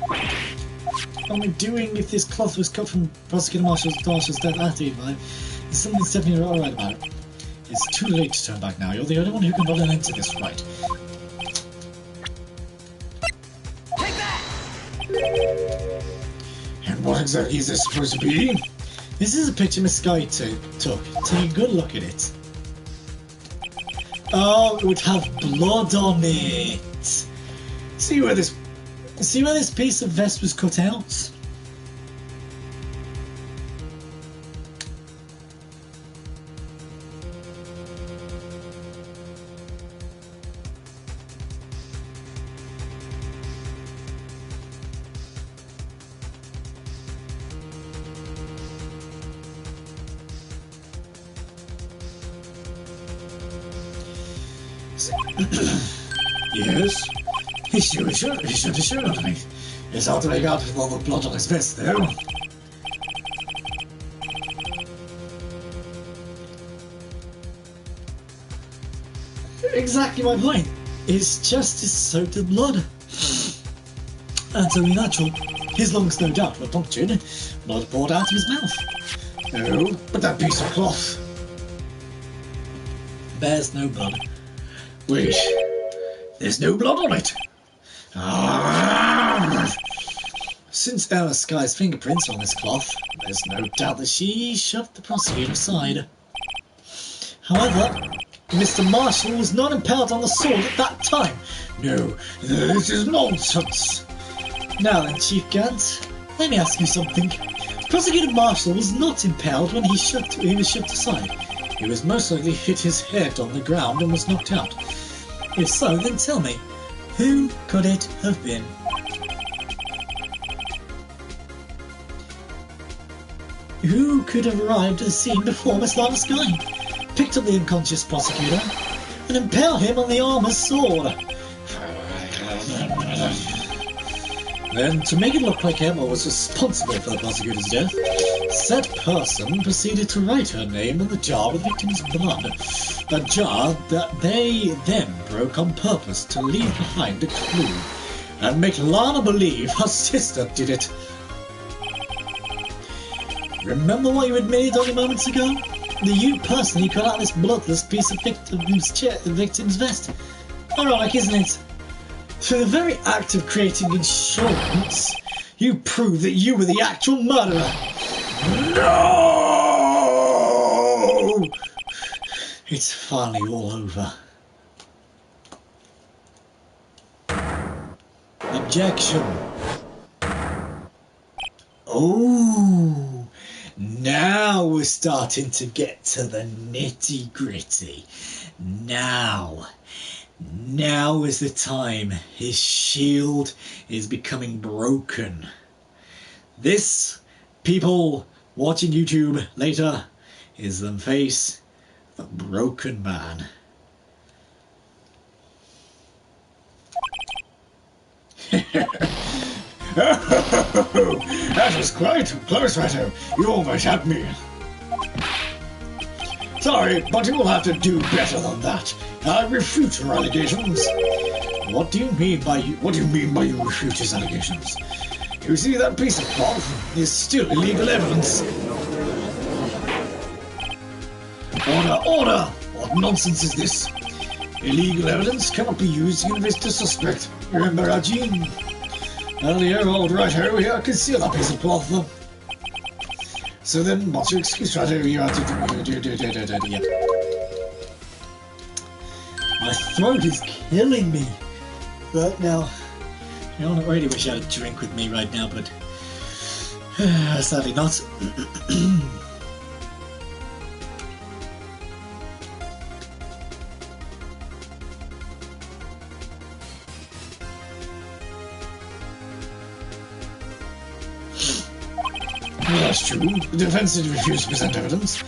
What am I doing if this cloth was cut from Prosecutor Marshall's death after him? There's something definitely not right about it. It's too late to turn back now. You're the only one who can put an end to this, right? Take that! And what exactly is this supposed to be? This is a picture Miss Sky took. Take a good look at it. Oh, it would have blood on it. See where this piece of vest was cut out? Yes? He should have shown underneath. It's hard to make out with all the blood on his vest, though. Exactly my point. His chest is soaked in blood. And to be natural, his lungs no doubt were punctured, blood poured out of his mouth. Oh, but that piece of cloth. Bears no blood. Wait, there's no blood on it. Ah. Since Ella Sky's fingerprints on this cloth, there's no doubt that she shoved the prosecutor aside. However, Mr. Marshall was not impaled on the sword at that time. No, this is nonsense. Now then, Chief Gant, let me ask you something. Prosecutor Marshall was not impaled when he was shoved aside. He was most likely hit his head on the ground and was knocked out. If so, then tell me, who could it have been? Who could have arrived at the scene before Miss Lava Sky, picked up the unconscious prosecutor, and impaled him on the armor's sword? Then, to make it look like Emma was responsible for the prosecutor's death, said person proceeded to write her name on the jar with the victim's blood. A jar that they then broke on purpose to leave behind a clue, and make Lana believe her sister did it. Remember what you admitted only moments ago? That you personally cut out this bloodless piece of the victim's vest. Ironic, isn't it? Through the very act of creating insurance, you prove that you were the actual murderer. No! It's finally all over. Objection. Oh, now we're starting to get to the nitty-gritty. Now is the time. His shield is becoming broken. This, people watching YouTube later, is the face of a broken man. That was quite close, Ratto. You almost had me. Sorry, but you will have to do better than that. I refute your allegations. What do you mean by you? What do you mean by you refute his allegations? You see, that piece of cloth is still illegal evidence. Order, order! What nonsense is this? Illegal evidence cannot be used to convict a suspect. Remember our gene? Earlier, old Righto here conceal that piece of cloth. So then, what's your excuse, Righto? You have to do. My throat is killing me right now. I really wish I had a drink with me right now, but sadly not. That's true. The defense did refuse to present evidence.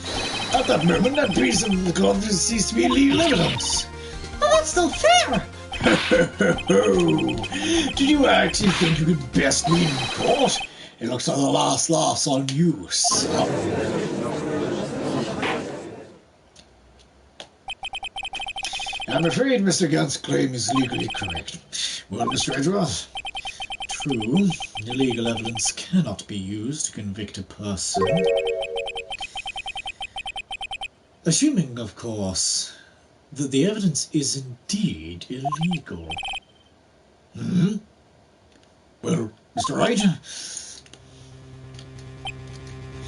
At that moment, that piece of the cloth ceased to be illegal evidence. Oh, that's not fair! Did you actually think you could best me in court? It looks like the last laughs on you, son. I'm afraid Mr. Gunn's claim is legally correct. Well, Mr. Edgeworth? True, illegal evidence cannot be used to convict a person. Assuming, of course, that the evidence is indeed illegal. Hmm? Well, Mr. Wright?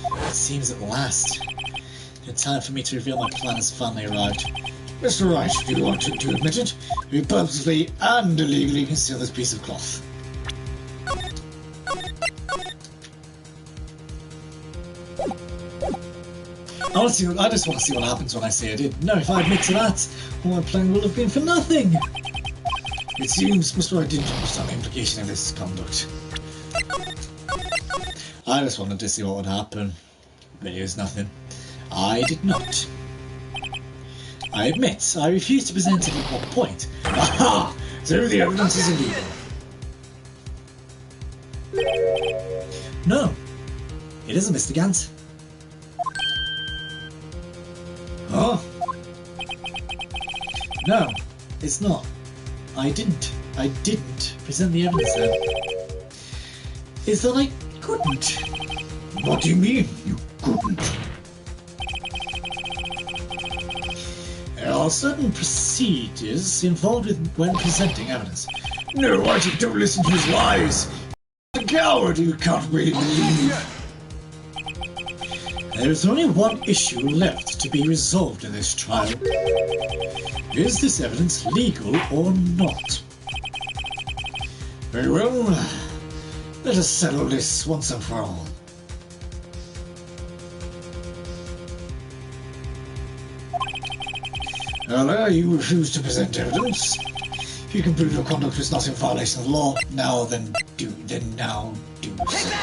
It seems at last the time for me to reveal my plan has finally arrived. Mr. Wright, do you want to admit it? You purposely and illegally conceal this piece of cloth. Honestly, I just want to see what happens when I say I did. No, if I admit to that, all my plan will have been for nothing. It seems Mr. Wright didn't understand the implication of this conduct. I just wanted to see what would happen. But here's nothing. I did not. I admit, I refused to present it at one point. Aha! So the evidence is illegal. No, it isn't, Mr. Gant. Huh? No, it's not. I didn't present the evidence then. Is that I couldn't? What do you mean, you couldn't? There are certain procedures involved when presenting evidence. No, I just don't listen to his lies. He's a coward who can't really believe. There is only one issue left to be resolved in this trial. Is this evidence legal or not? Very well. Let us settle this once and for all. Well, you refuse to present evidence. If you can prove your conduct was not in violation of the law, now do. So.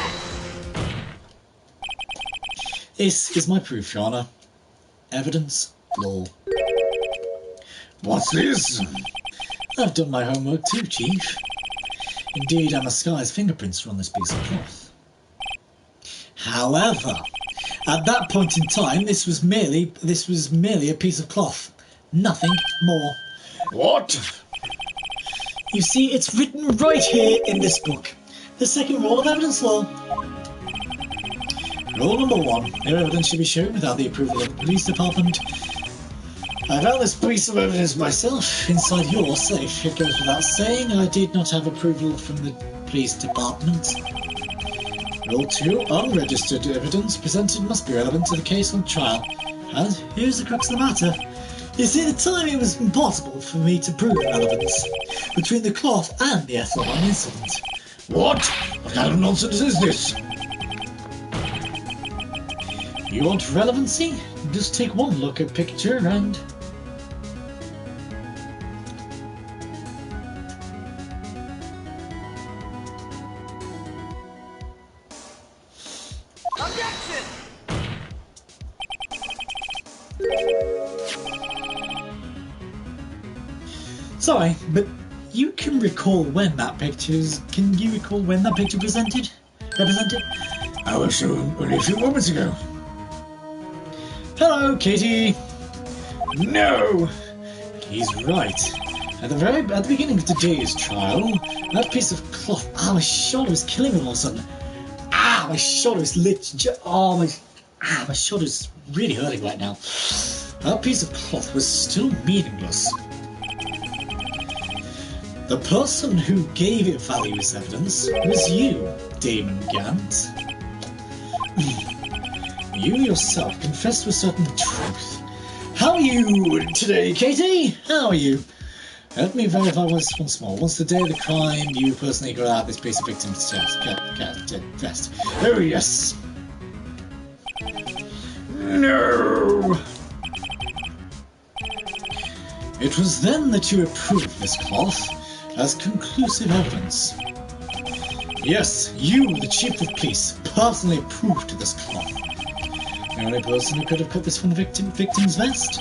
This is my proof, Your Honour. Evidence, law. What's this? I've done my homework too, Chief. Indeed, Emma Sky's fingerprints are on this piece of cloth. However, at that point in time, this was merely a piece of cloth. Nothing more. What? You see, it's written right here in this book. The second rule of evidence law. Rule number 1. No evidence should be shown without the approval of the police department. I found this piece of evidence myself inside your safe. It goes without saying I did not have approval from the police department. Rule 2. Unregistered evidence presented must be relevant to the case on trial. And here's the crux of the matter. You see, at the time it was impossible for me to prove relevance between the cloth and the ethyl wine incident. What? What kind of nonsense is this? You want relevancy? Just take one look at picture and... Objection! Sorry, but you can recall when that picture's... Can you recall when that picture represented? I was shown only a few moments ago. Hello, Katie. No! He's right. At the beginning of today's trial, that piece of cloth... my shoulder was killing me all of a sudden. My shoulder is my shoulder is really hurting right now. That piece of cloth was still meaningless. The person who gave it value as evidence was you, Damon Gant. You yourself confessed to a certain truth. How are you today, Katie? How are you? Let me verify this once more. Once the day of the crime, you personally got out this piece of victim's vest. Oh, yes. No. It was then that you approved this cloth as conclusive evidence. Yes, you, the Chief of Police, personally approved this cloth. The only person who could have cut this from the victim's vest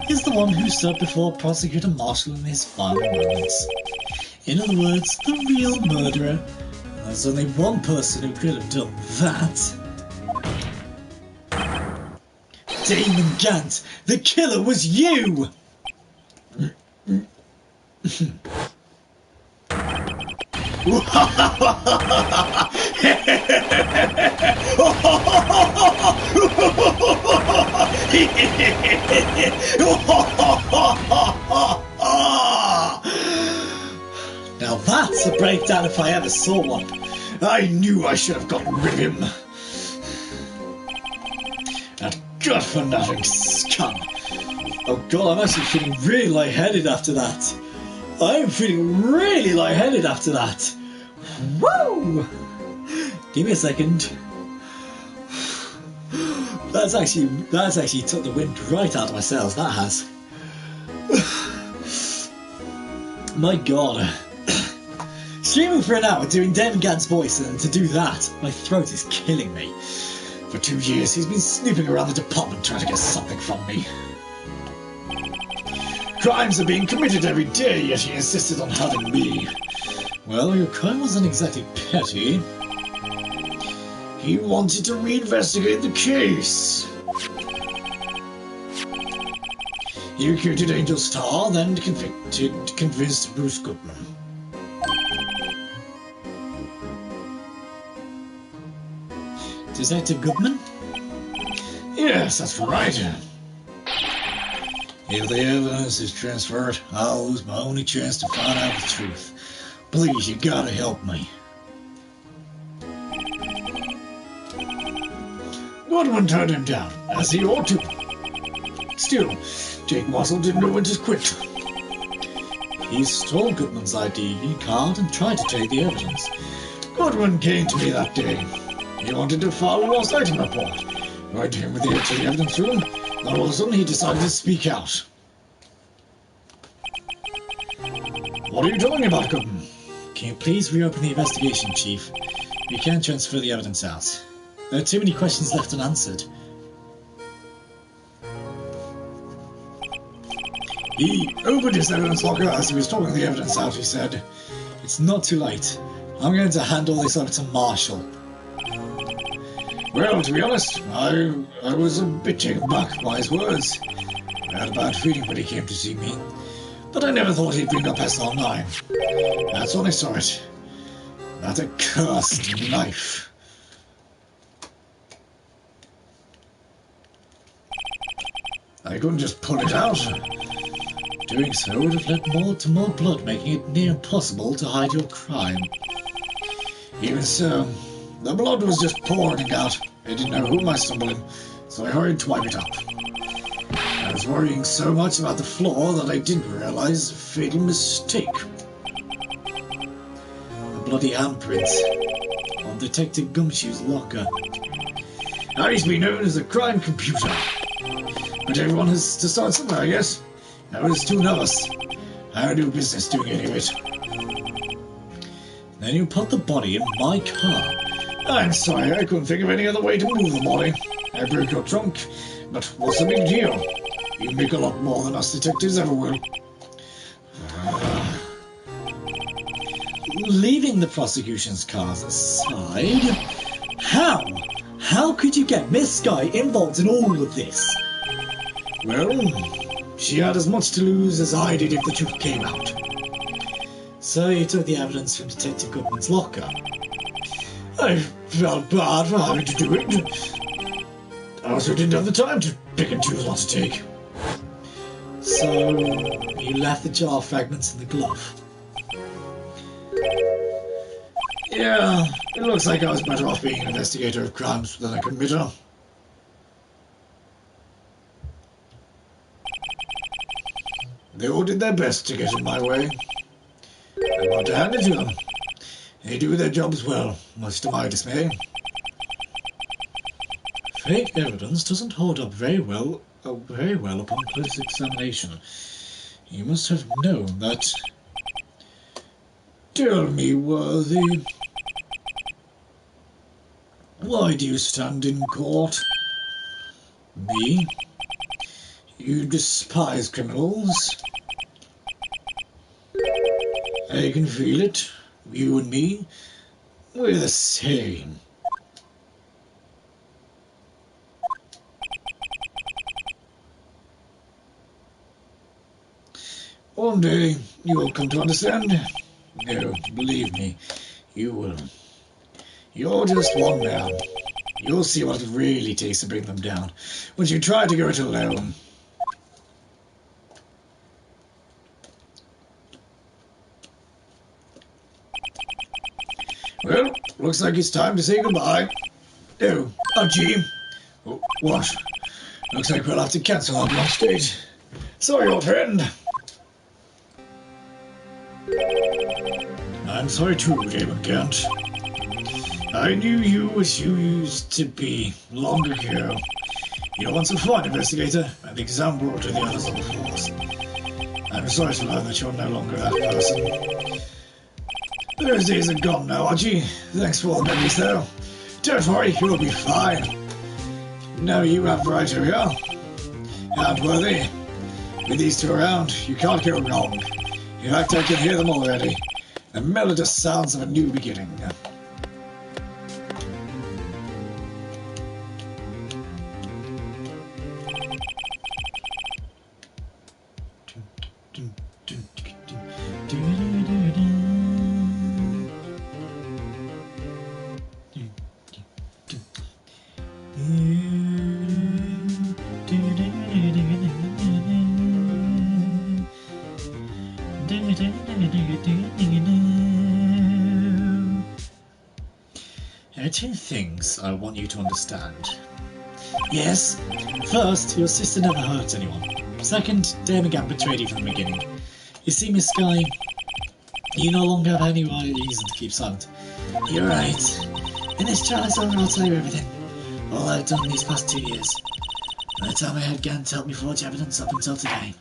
is the one who stood before Prosecutor Marshall in his final moments. In other words, the real murderer. And there's only one person who could have done that. Damon Gant, the killer was you! Now that's a breakdown if I ever saw one. I knew I should have gotten rid of him. That god-for-nothing scum. Oh god, I'm actually feeling really lightheaded after that. I'm feeling really lightheaded after that. Woo! Give me a second. That's actually took the wind right out of my sails, that has. My god. Streaming for an hour doing Damon Gant's voice, and to do that, my throat is killing me. For 2 years he's been snooping around the department trying to get something from me. Crimes are being committed every day, yet he insisted on having me. Well, your crime wasn't exactly petty. He wanted to reinvestigate the case. He recruited Angel Star, then convinced Bruce Goodman. Detective Goodman? Yes, that's right. If the evidence is transferred, I'll lose my only chance to find out the truth. Please, you gotta help me. Goodwin turned him down, as he ought to. Still, Jake Marshall didn't know when to quit. He stole Goodman's ID card and tried to take the evidence. Goodwin came to me that day. He wanted to file a lost item report. Right to him with the edge of the evidence room, and all of a sudden he decided to speak out. What are you talking about, Goodman? Can you please reopen the investigation, Chief? We can't transfer the evidence out. There are too many questions left unanswered. He opened his evidence locker as he was talking the evidence out, he said. It's not too late. I'm going to hand all this over to Marshall. Well, to be honest, I was a bit taken back by his words. I had a bad feeling when he came to see me, but I never thought he'd bring up SR9. That's when I saw it. That accursed knife. I couldn't just pull it out. Doing so would have led more to more blood, making it near impossible to hide your crime. Even so, the blood was just pouring out. I didn't know whom I stumbled in, so I hurried to wipe it up. I was worrying so much about the flaw that I didn't realize a fatal mistake. A bloody handprint on Detective Gumshoe's locker. Now he's been known as the crime computer. But everyone has to start somewhere, I guess. I was too nervous. I had no business doing any of it. Then you put the body in my car. I'm sorry, I couldn't think of any other way to move the body. I broke your trunk, but what's the big deal? You make a lot more than us detectives ever will. Leaving the prosecution's cars aside, how could you get Miss Sky involved in all of this? Well, she had as much to lose as I did if the truth came out. So you took the evidence from Detective Goodman's locker. I felt bad for having to do it. I also didn't have the time to pick and choose what to take. So you left the jar fragments in the glove. Yeah, it looks like I was better off being an investigator of crimes than a committer. They all did their best to get in my way. I want to hand it to them. They do their jobs well, much to my dismay. Fake evidence doesn't hold up very well upon close examination. You must have known that. Tell me, Worthy, why do you stand in court? Me? You despise criminals. I can feel it. You and me, we're the same. One day, you will come to understand. No, believe me, you will. You're just one man. You'll see what it really takes to bring them down when you try to go it alone. Well, looks like it's time to say goodbye. Oh, Archie. Oh, what? Looks like we'll have to cancel our launch date. Sorry, old friend. I'm sorry too, David Kent. I knew you as you used to be long ago. You're once a fine investigator and the example to the others on the force. I'm sorry to learn that you're no longer that person. Those days are gone now, Archie. Thanks for all the memories, though. Don't worry, you'll be fine. Now you have right here. And Worthy, With these two around, you can't go wrong. In fact, I can hear them already. The melodious sounds of a new beginning. There are two things I want you to understand. Yes, first, your sister never hurt anyone. Second, Demigan betrayed you from the beginning. You see, Miss Sky, you no longer have any reason to keep silent. You're right. When this trial is over, I'll tell you everything. All I've done these past 2 years. By the time I had Gan to help me forge evidence up until today.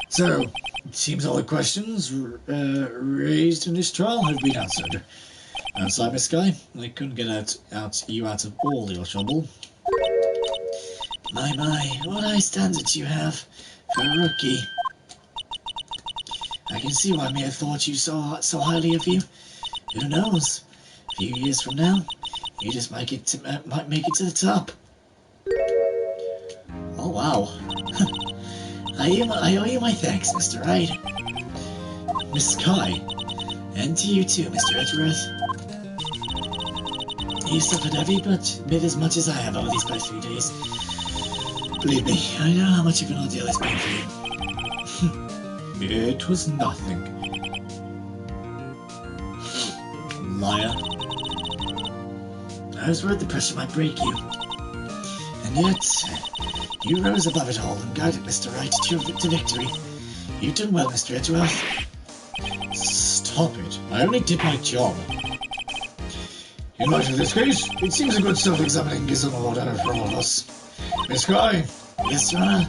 So, it seems all the questions raised in this trial have been answered. Outside, Miss Sky, I couldn't get you out of all your trouble. My, what high standards you have for a rookie. I can see why Mia thought you so highly of you. Who knows? A few years from now, you just might make it to the top. Oh wow! I owe you my thanks, Mr. Wright. Miss Sky, and to you too, Mr. Edgeworth. You suffered every bit as much as I have over these past few days. Believe me, I know how much of an ordeal it's been for you. It was nothing. Liar. I was worried the pressure might break you. And yet, you rose above it all and guided Mr. Wright to victory. You've done well, Mr. Edgeworth. Stop it. I only did my job. In light of this case, it seems a good self-examining is in order for all of us. Miss Sky? Yes, Your Honor?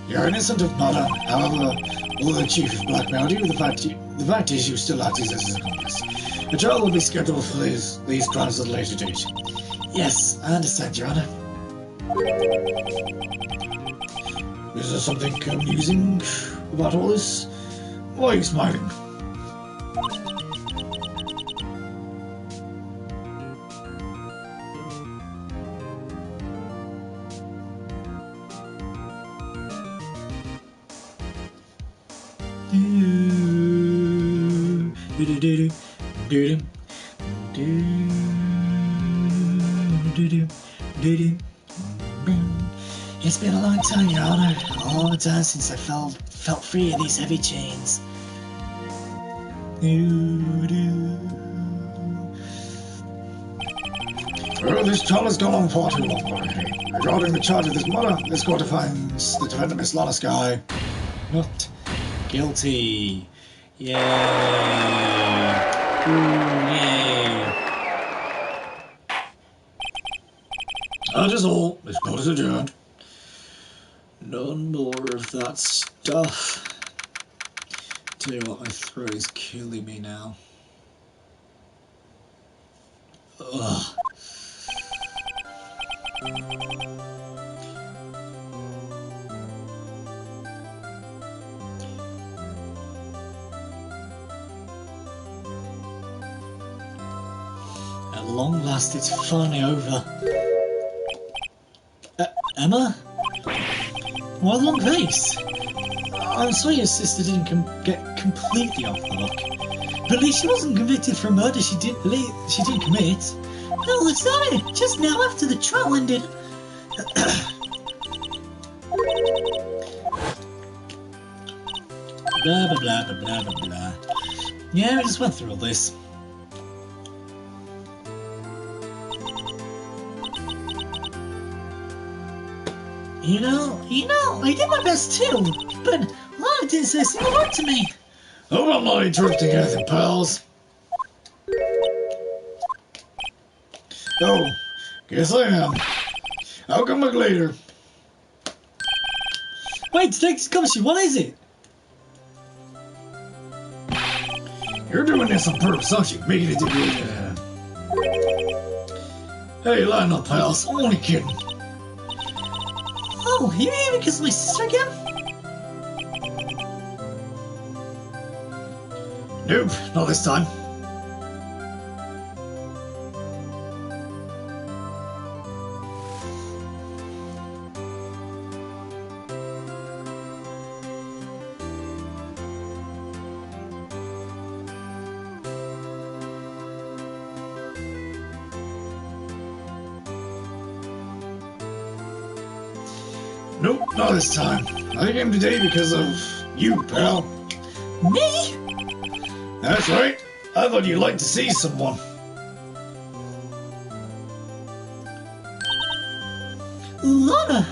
You're innocent of murder. However, although the Chief has blackmailed you, the fact is you still act as his accomplice. A trial will be scheduled for these crimes at a later date. Yes, I understand, Your Honor. Is there something amusing about all this? Why are you smiling? It's been a long time, Your Honor. A long time since I felt free of these heavy chains. Well, this trial has gone on far too long already. Regarding the charge of this murder, this court finds the defendant, Miss Lana Sky, Not guilty. Yay! Ooh, yay! That is all. This court is adjourned. None more of that stuff. Tell you what, my throat is killing me now. Ugh. At long last, it's finally over. Emma? Why the long face? I'm sorry your sister didn't get completely off the hook. But at least she wasn't convicted for a murder she didn't commit. No, that's not it. Just now after the trial ended. Blah, blah, blah, blah, blah, blah. Yeah, we just went through all this. You know, I did my best too, but Lana didn't say a single word to me. Oh, I'm not interrupting anything, pals. Oh, guess I am. I'll come back later. Wait, Detective Gumshoe, what is it? You're doing this on purpose, aren't you? Making it to be. Hey, line up, pals. I'm only kidding. Oh, you here because of my sister again? Nope, not this time. Nope, not this time. I came today because of you, pal. Me? That's right. I thought you'd like to see someone. Lana!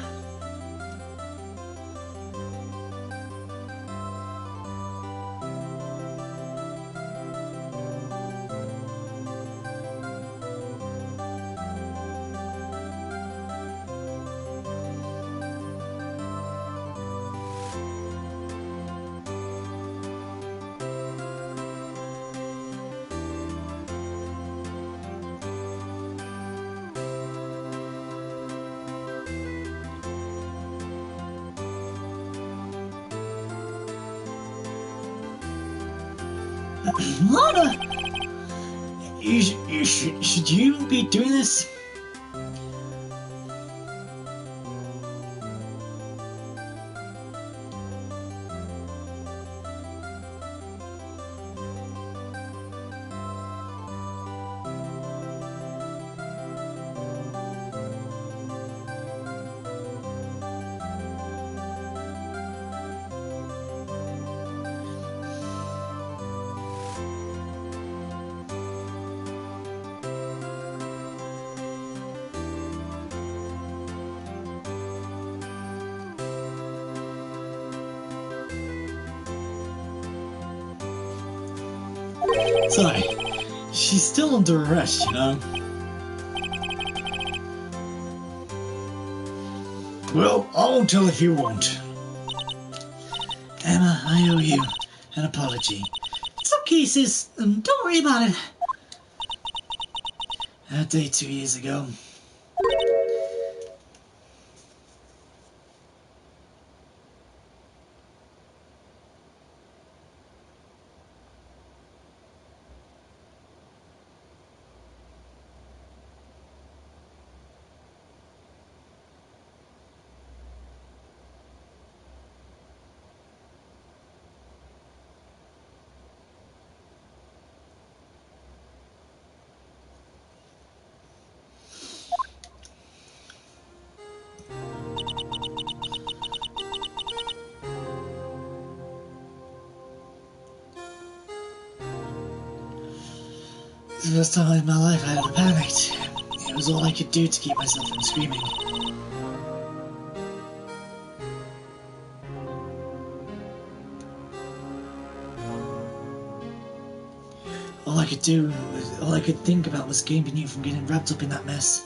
Lana! Should you be doing this? Sorry, she's still under arrest, you know? Well, I won't tell if you won't. Emma, I owe you an apology. It's okay, sis. Don't worry about it. That day 2 years ago. It's the first time in my life I ever panicked. It was all I could do to keep myself from screaming. All I could think about was keeping you from getting wrapped up in that mess.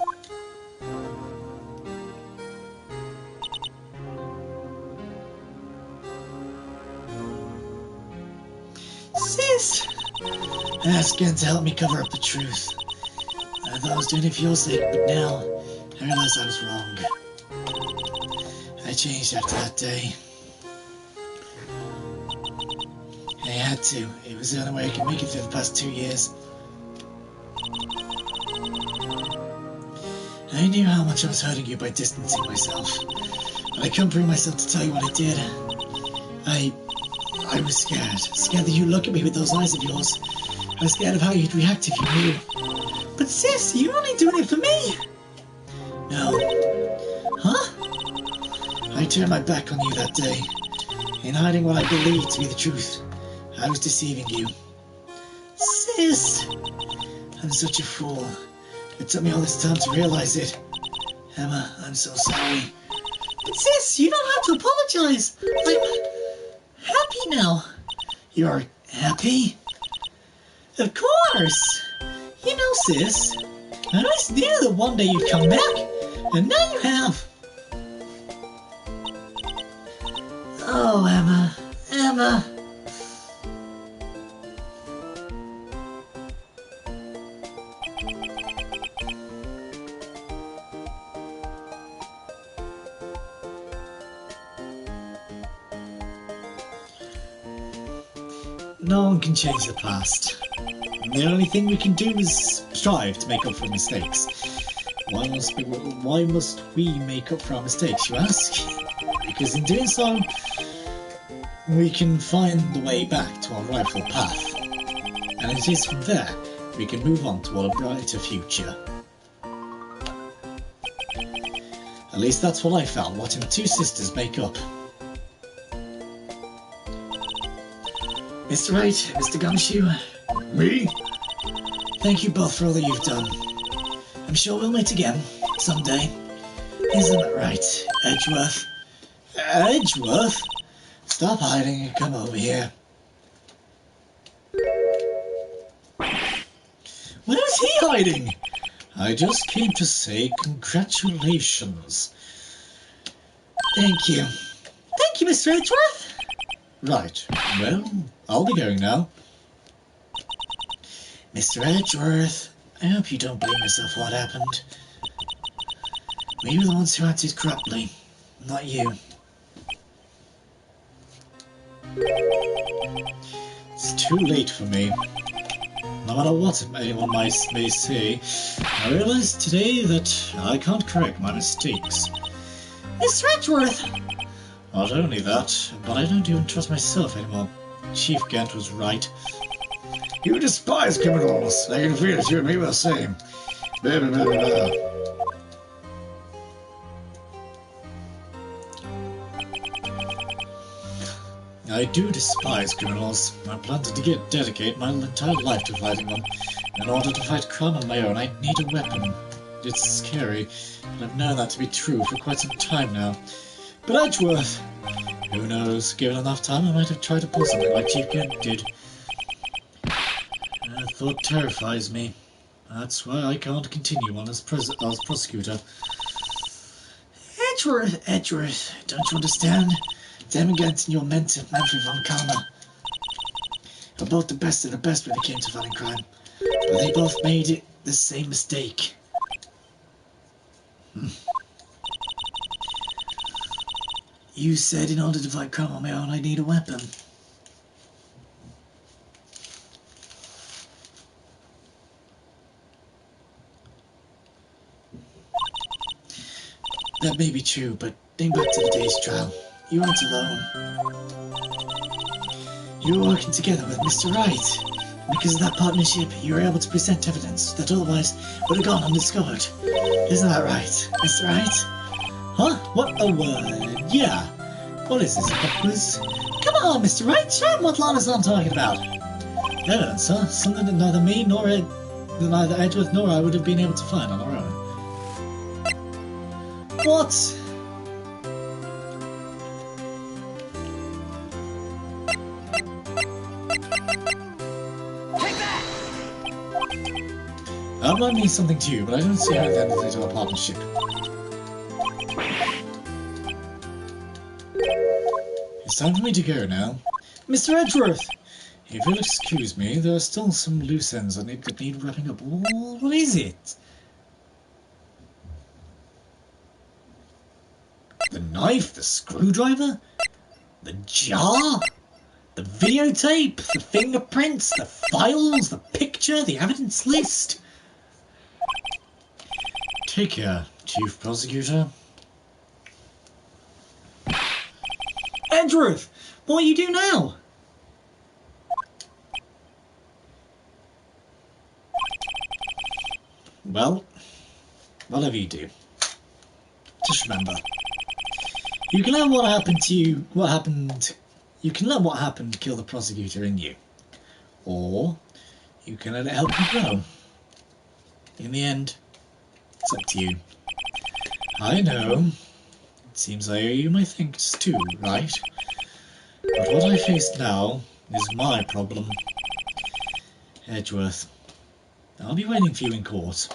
Sis! Asking to help me cover up the truth. I thought I was doing it for your sake, but now I realize I was wrong. I changed after that day. I had to. It was the only way I could make it through the past 2 years. I knew how much I was hurting you by distancing myself, but I couldn't bring myself to tell you what I did. I was scared. Scared that you'd look at me with those eyes of yours. I was scared of how you'd react if you knew. But sis, you're only doing it for me! No. Huh? I turned my back on you that day. In hiding what I believed to be the truth, I was deceiving you. Sis! I'm such a fool. It took me all this time to realize it. Emma, I'm so sorry. But sis, you don't have to apologize. I'm happy now. You're happy? Of course! You know, sis, I always knew that one day you'd come back, and now you have. Oh, Emma, Emma. No one can change the past. The only thing we can do is strive to make up for mistakes. Why must we make up for our mistakes, you ask? Because in doing so, we can find the way back to our rightful path. And it is from there we can move on toward a brighter future. At least that's what I felt watching the two sisters make up. Mr. Wright, Mr. Gumshoe. Me? Thank you both for all that you've done. I'm sure we'll meet again, someday. Isn't that right, Edgeworth? Edgeworth? Stop hiding and come over here. Where is he hiding? I just came to say congratulations. Thank you. Thank you, Mr. Edgeworth. Right, well, I'll be going now. Mr. Edgeworth, I hope you don't blame yourself for what happened. We were the ones who acted corruptly, not you. It's too late for me. No matter what anyone may say, I realize today that I can't correct my mistakes. Mr. Edgeworth! Not only that, but I don't even trust myself anymore. Chief Gent was right. You despise criminals. I can feel it. You and me were the same. Blah, blah, blah, blah. I do despise criminals. I plan to dedicate my entire life to fighting them. In order to fight crime on my own, I need a weapon. It's scary, but I've known that to be true for quite some time now. But Edgeworth! Who knows, given enough time I might have tried to pull something like Chief Gent did. That thought terrifies me. That's why I can't continue on as prosecutor. Edgeworth, don't you understand? Them Gent and your mentor, Manfred von Kalmer, are both the best of the best when it came to fighting crime. But they both made it the same mistake. You said in order to fight crime on my own, I need a weapon. That may be true, but think back to the day's trial. You weren't alone. You were working together with Mr. Wright. Because of that partnership, you were able to present evidence that otherwise would have gone undiscovered. Isn't that right, Mr. Wright? Huh? What a word. Yeah. What is this, a quiz? Come on, Mr. Wright, show him what Lana's I'm talking about. Evidence, huh? Something that neither me nor neither Edgeworth nor I would have been able to find on our own. What? That might mean something to you, but I don't see how it ends into a partnership. It's time for me to go now. Mr. Edgeworth! If you'll excuse me, there are still some loose ends that need wrapping up. What is it? The knife? The screwdriver? The jar? The videotape? The fingerprints? The files? The picture? The evidence list? Take care, Chief Prosecutor. Edgeworth! What will you do now? Well, whatever you do, just remember, you can let what happened to you, you can let what happened kill the prosecutor in you, or you can let it help you grow. In the end, it's up to you. I know, it seems I owe you my thanks too, right? But what I face now is my problem. Edgeworth, I'll be waiting for you in court.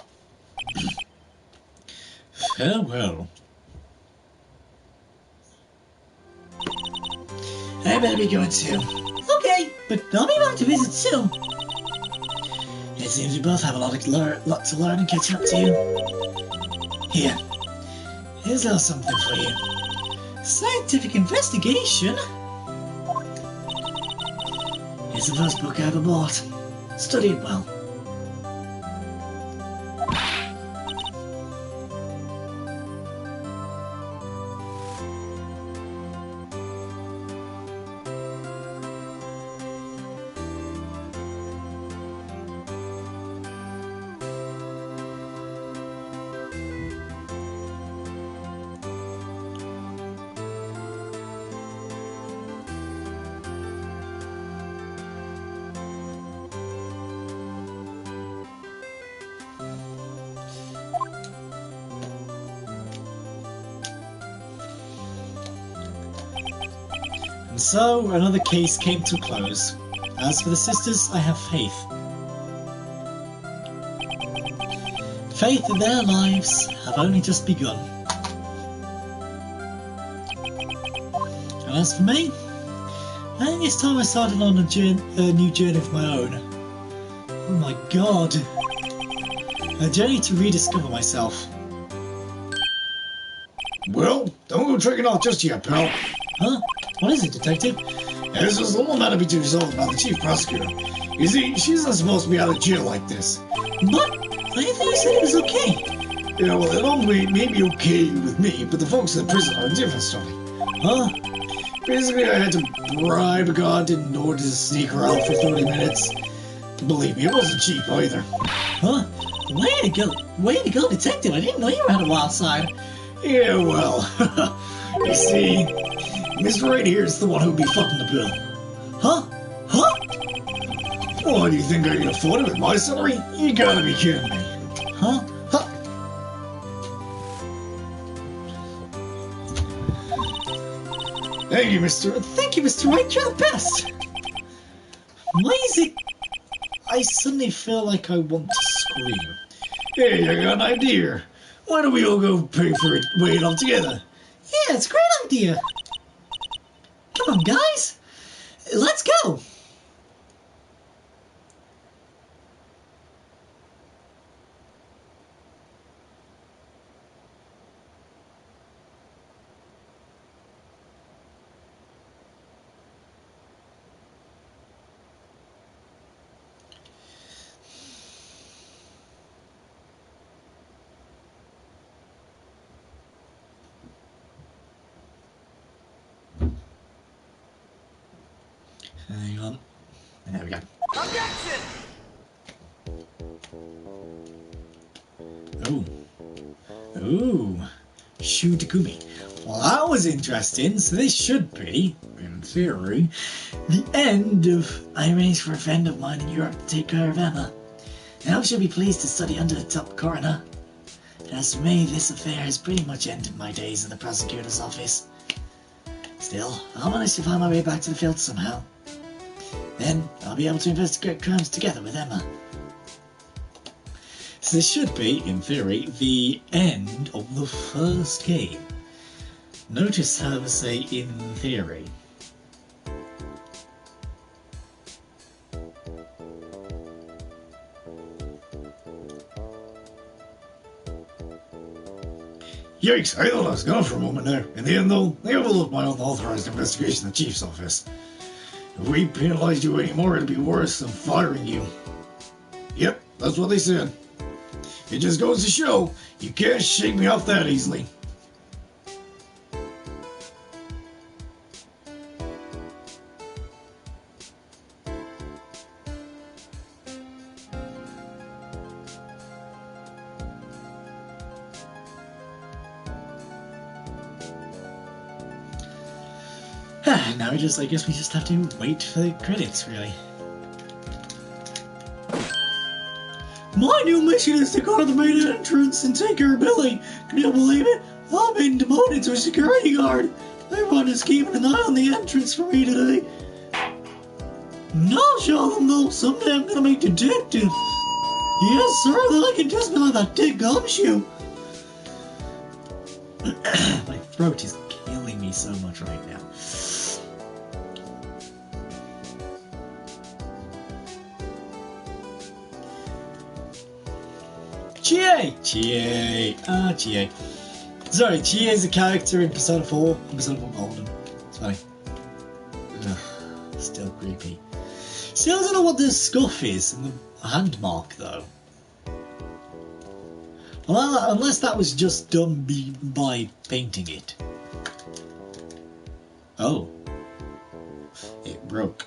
Farewell. I better be going too. Okay, but I'll be back to visit soon. It seems we both have a lot to learn and catch up to. Here, here's a little something for you. Scientific investigation? It's the first book I ever bought. Study it well. And so, another case came to a close. As for the sisters, I have faith. Faith that their lives have only just begun. And as for me, I think it's time I started on a new journey of my own. Oh my god. A journey to rediscover myself. Well, don't go tricking off just yet, pal. Huh? What is it, Detective? There's just a little matter to be resolved by the chief prosecutor. You see, she's not supposed to be out of jail like this. But I think you said it was okay. Yeah, well, it all may be okay with me, but the folks at the prison are a different story. Huh? Basically, I had to bribe a god in order to sneak her out for 30 minutes. Believe me, it wasn't cheap either. Huh? Way to go, Detective. I didn't know you had a wild side. Yeah, well, you see, Mr. Wright here is the one who'll be fucking the bill. Huh? Huh? Why do you think I can afford it with my salary? You gotta be kidding me. Huh? Huh. Thank you, Mr. Thank you, Mr. Wright. You're the best. Why is it I suddenly feel like I want to scream? Hey, I got an idea. Why don't we all go pay for it, weigh it all together? Yeah, it's a great idea. Come on, guys. Let's go. Hang on. There we go. Objection! Ooh. Ooh. Shudagumi. Well, that was interesting. So this should be, in theory, the end of I arranged for a friend of mine in Europe to take care of Emma. I hope she'll be pleased to study under the top coroner. And as for me, this affair has pretty much ended my days in the prosecutor's office. Still, I'll manage to find my way back to the field somehow. Then I'll be able to investigate crimes together with Emma. So this should be, in theory, the end of the first game. Notice how I say in theory. Yikes, I thought I was gone for a moment there. In the end, though, they overlooked my unauthorized investigation in the chief's office. If we penalized you anymore, it'd be worse than firing you. Yep, that's what they said. It just goes to show, you can't shake me off that easily. Now I guess we just have to wait for the credits, really. My new mission is to go to the main entrance and take care of Billy. Can you believe it? I've been demoted to a security guard. Everyone is keeping an eye on the entrance for me today. No, show them though. Someday I'm gonna make detective. Yes, sir. Then I can just be like that dick gumshoe. My throat is killing me so much right now. Chie! Chie. Sorry, Chie is a character in Persona 4 and Persona 4 Golden. It's funny. Ugh, still creepy. See, I don't know what the scuff is in the hand mark though. Well, unless that was just done by painting it. Oh. It broke.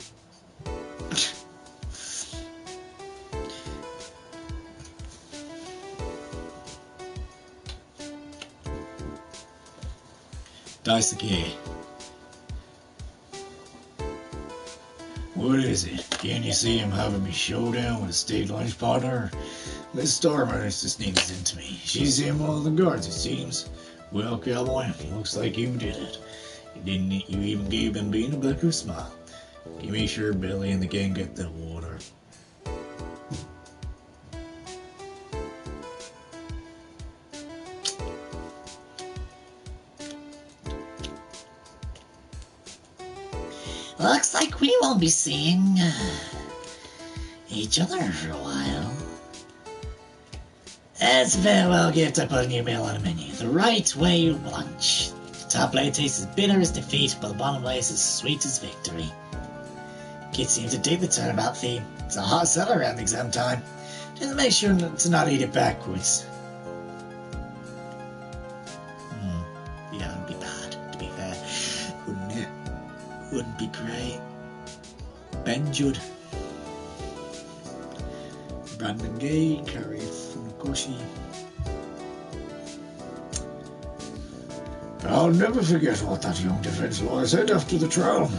Daisuke. What is it? Can't you see I'm having me showdown with a state lunch partner? This star managed to sneak this into me. She's in one of the guards, it seems. Well, cowboy, looks like you did it. You even gave them being a better smile. Give me sure Billy and the gang get the water. Looks like we won't be seeing each other for a while. As a farewell gift, I put a new meal on the menu. The Right Way lunch. The top layer tastes as bitter as defeat, but the bottom layer is as sweet as victory. Kids seem to dig the turnabout theme. It's a hot seller around exam time. Just make sure to not eat it backwards. Yeah, that would be bad, to be fair. Wouldn't it? Wouldn't be great. Ben Judd. Brandon Gay, Carrie Funakoshi. I'll never forget what that young defense lawyer said after the trial.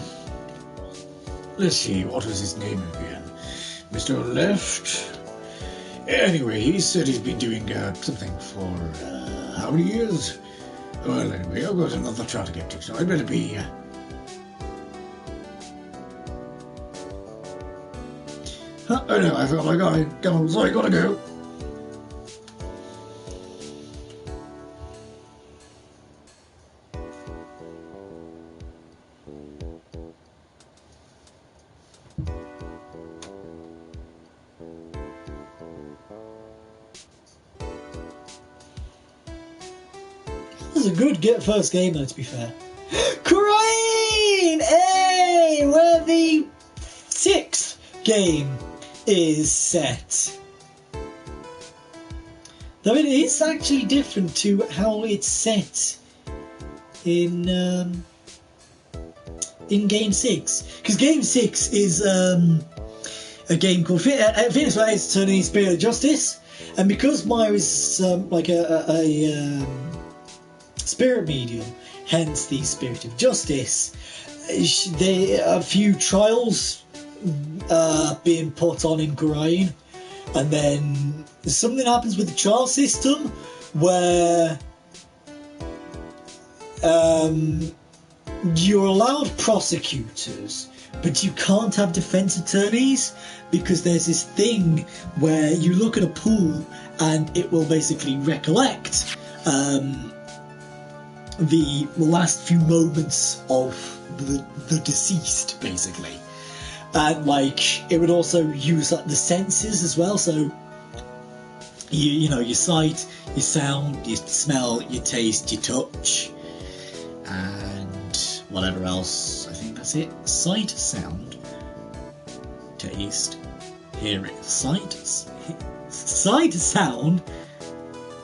Let's see, what was his name again? Mr. Left? Anyway, he said he's been doing something for how many years? Well, anyway, I've got another trial to get to, so I better be... I know, I felt like I come on, so I gotta go. This is a good first game though, to be fair. Crane! Hey! Where the 6th game is set. Though it is actually different to how it's set in Game 6. Because Game 6 is a game called Phoenix Wright Ace Attorney Spirit of Justice. And because Maya is like a spirit medium, hence the Spirit of Justice, there are a few trials being put on in Grain, and then something happens with the trial system where you're allowed prosecutors, but you can't have defense attorneys, because there's this thing where you look at a pool and it will basically recollect the last few moments of the deceased, basically. And like it would also use like the senses as well, so you know, your sight, your sound, your smell, your taste, your touch, and whatever else. I think that's it. Sight, sound, taste, hearing. Sight, sound,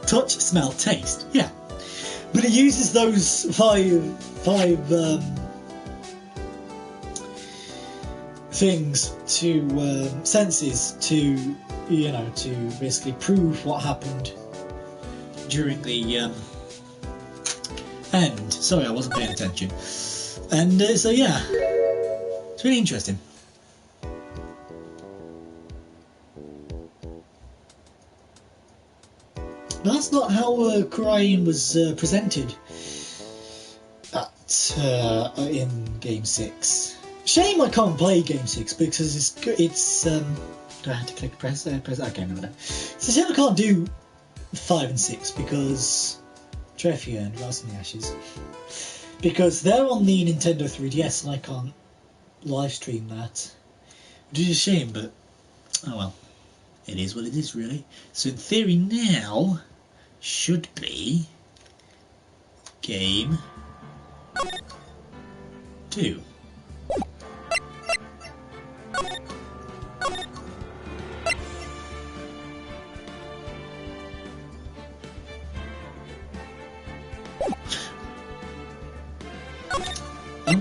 touch, smell, taste. Yeah, but it uses those five things to senses to, you know, to basically prove what happened during the end. Sorry, I wasn't paying attention. And so yeah, it's really interesting. But that's not how Crying was presented at in Game 6. Shame I can't play Game 6 because it's do I have to click press? Okay, no. It's a shame I can't do 5 and 6 because Trefia and Rise in the Ashes, because they're on the Nintendo 3DS and I can't live stream that, which is a shame, but oh well, it is what it is really. So in theory now should be Game 2.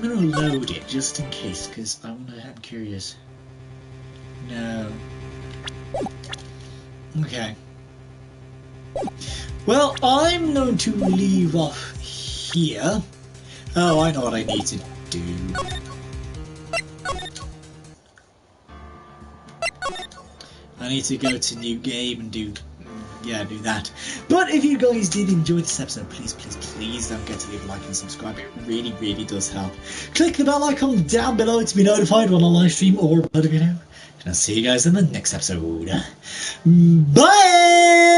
gonna load it just in case, because I'm curious. No. Okay. Well, I'm going to leave off here. Oh, I know what I need to do. I need to go to new game and do that. But if you guys did enjoy this episode, please don't forget to leave a like and subscribe. It really does help. Click the bell icon down below to be notified when I live stream or upload a video. And I'll see you guys in the next episode. Bye!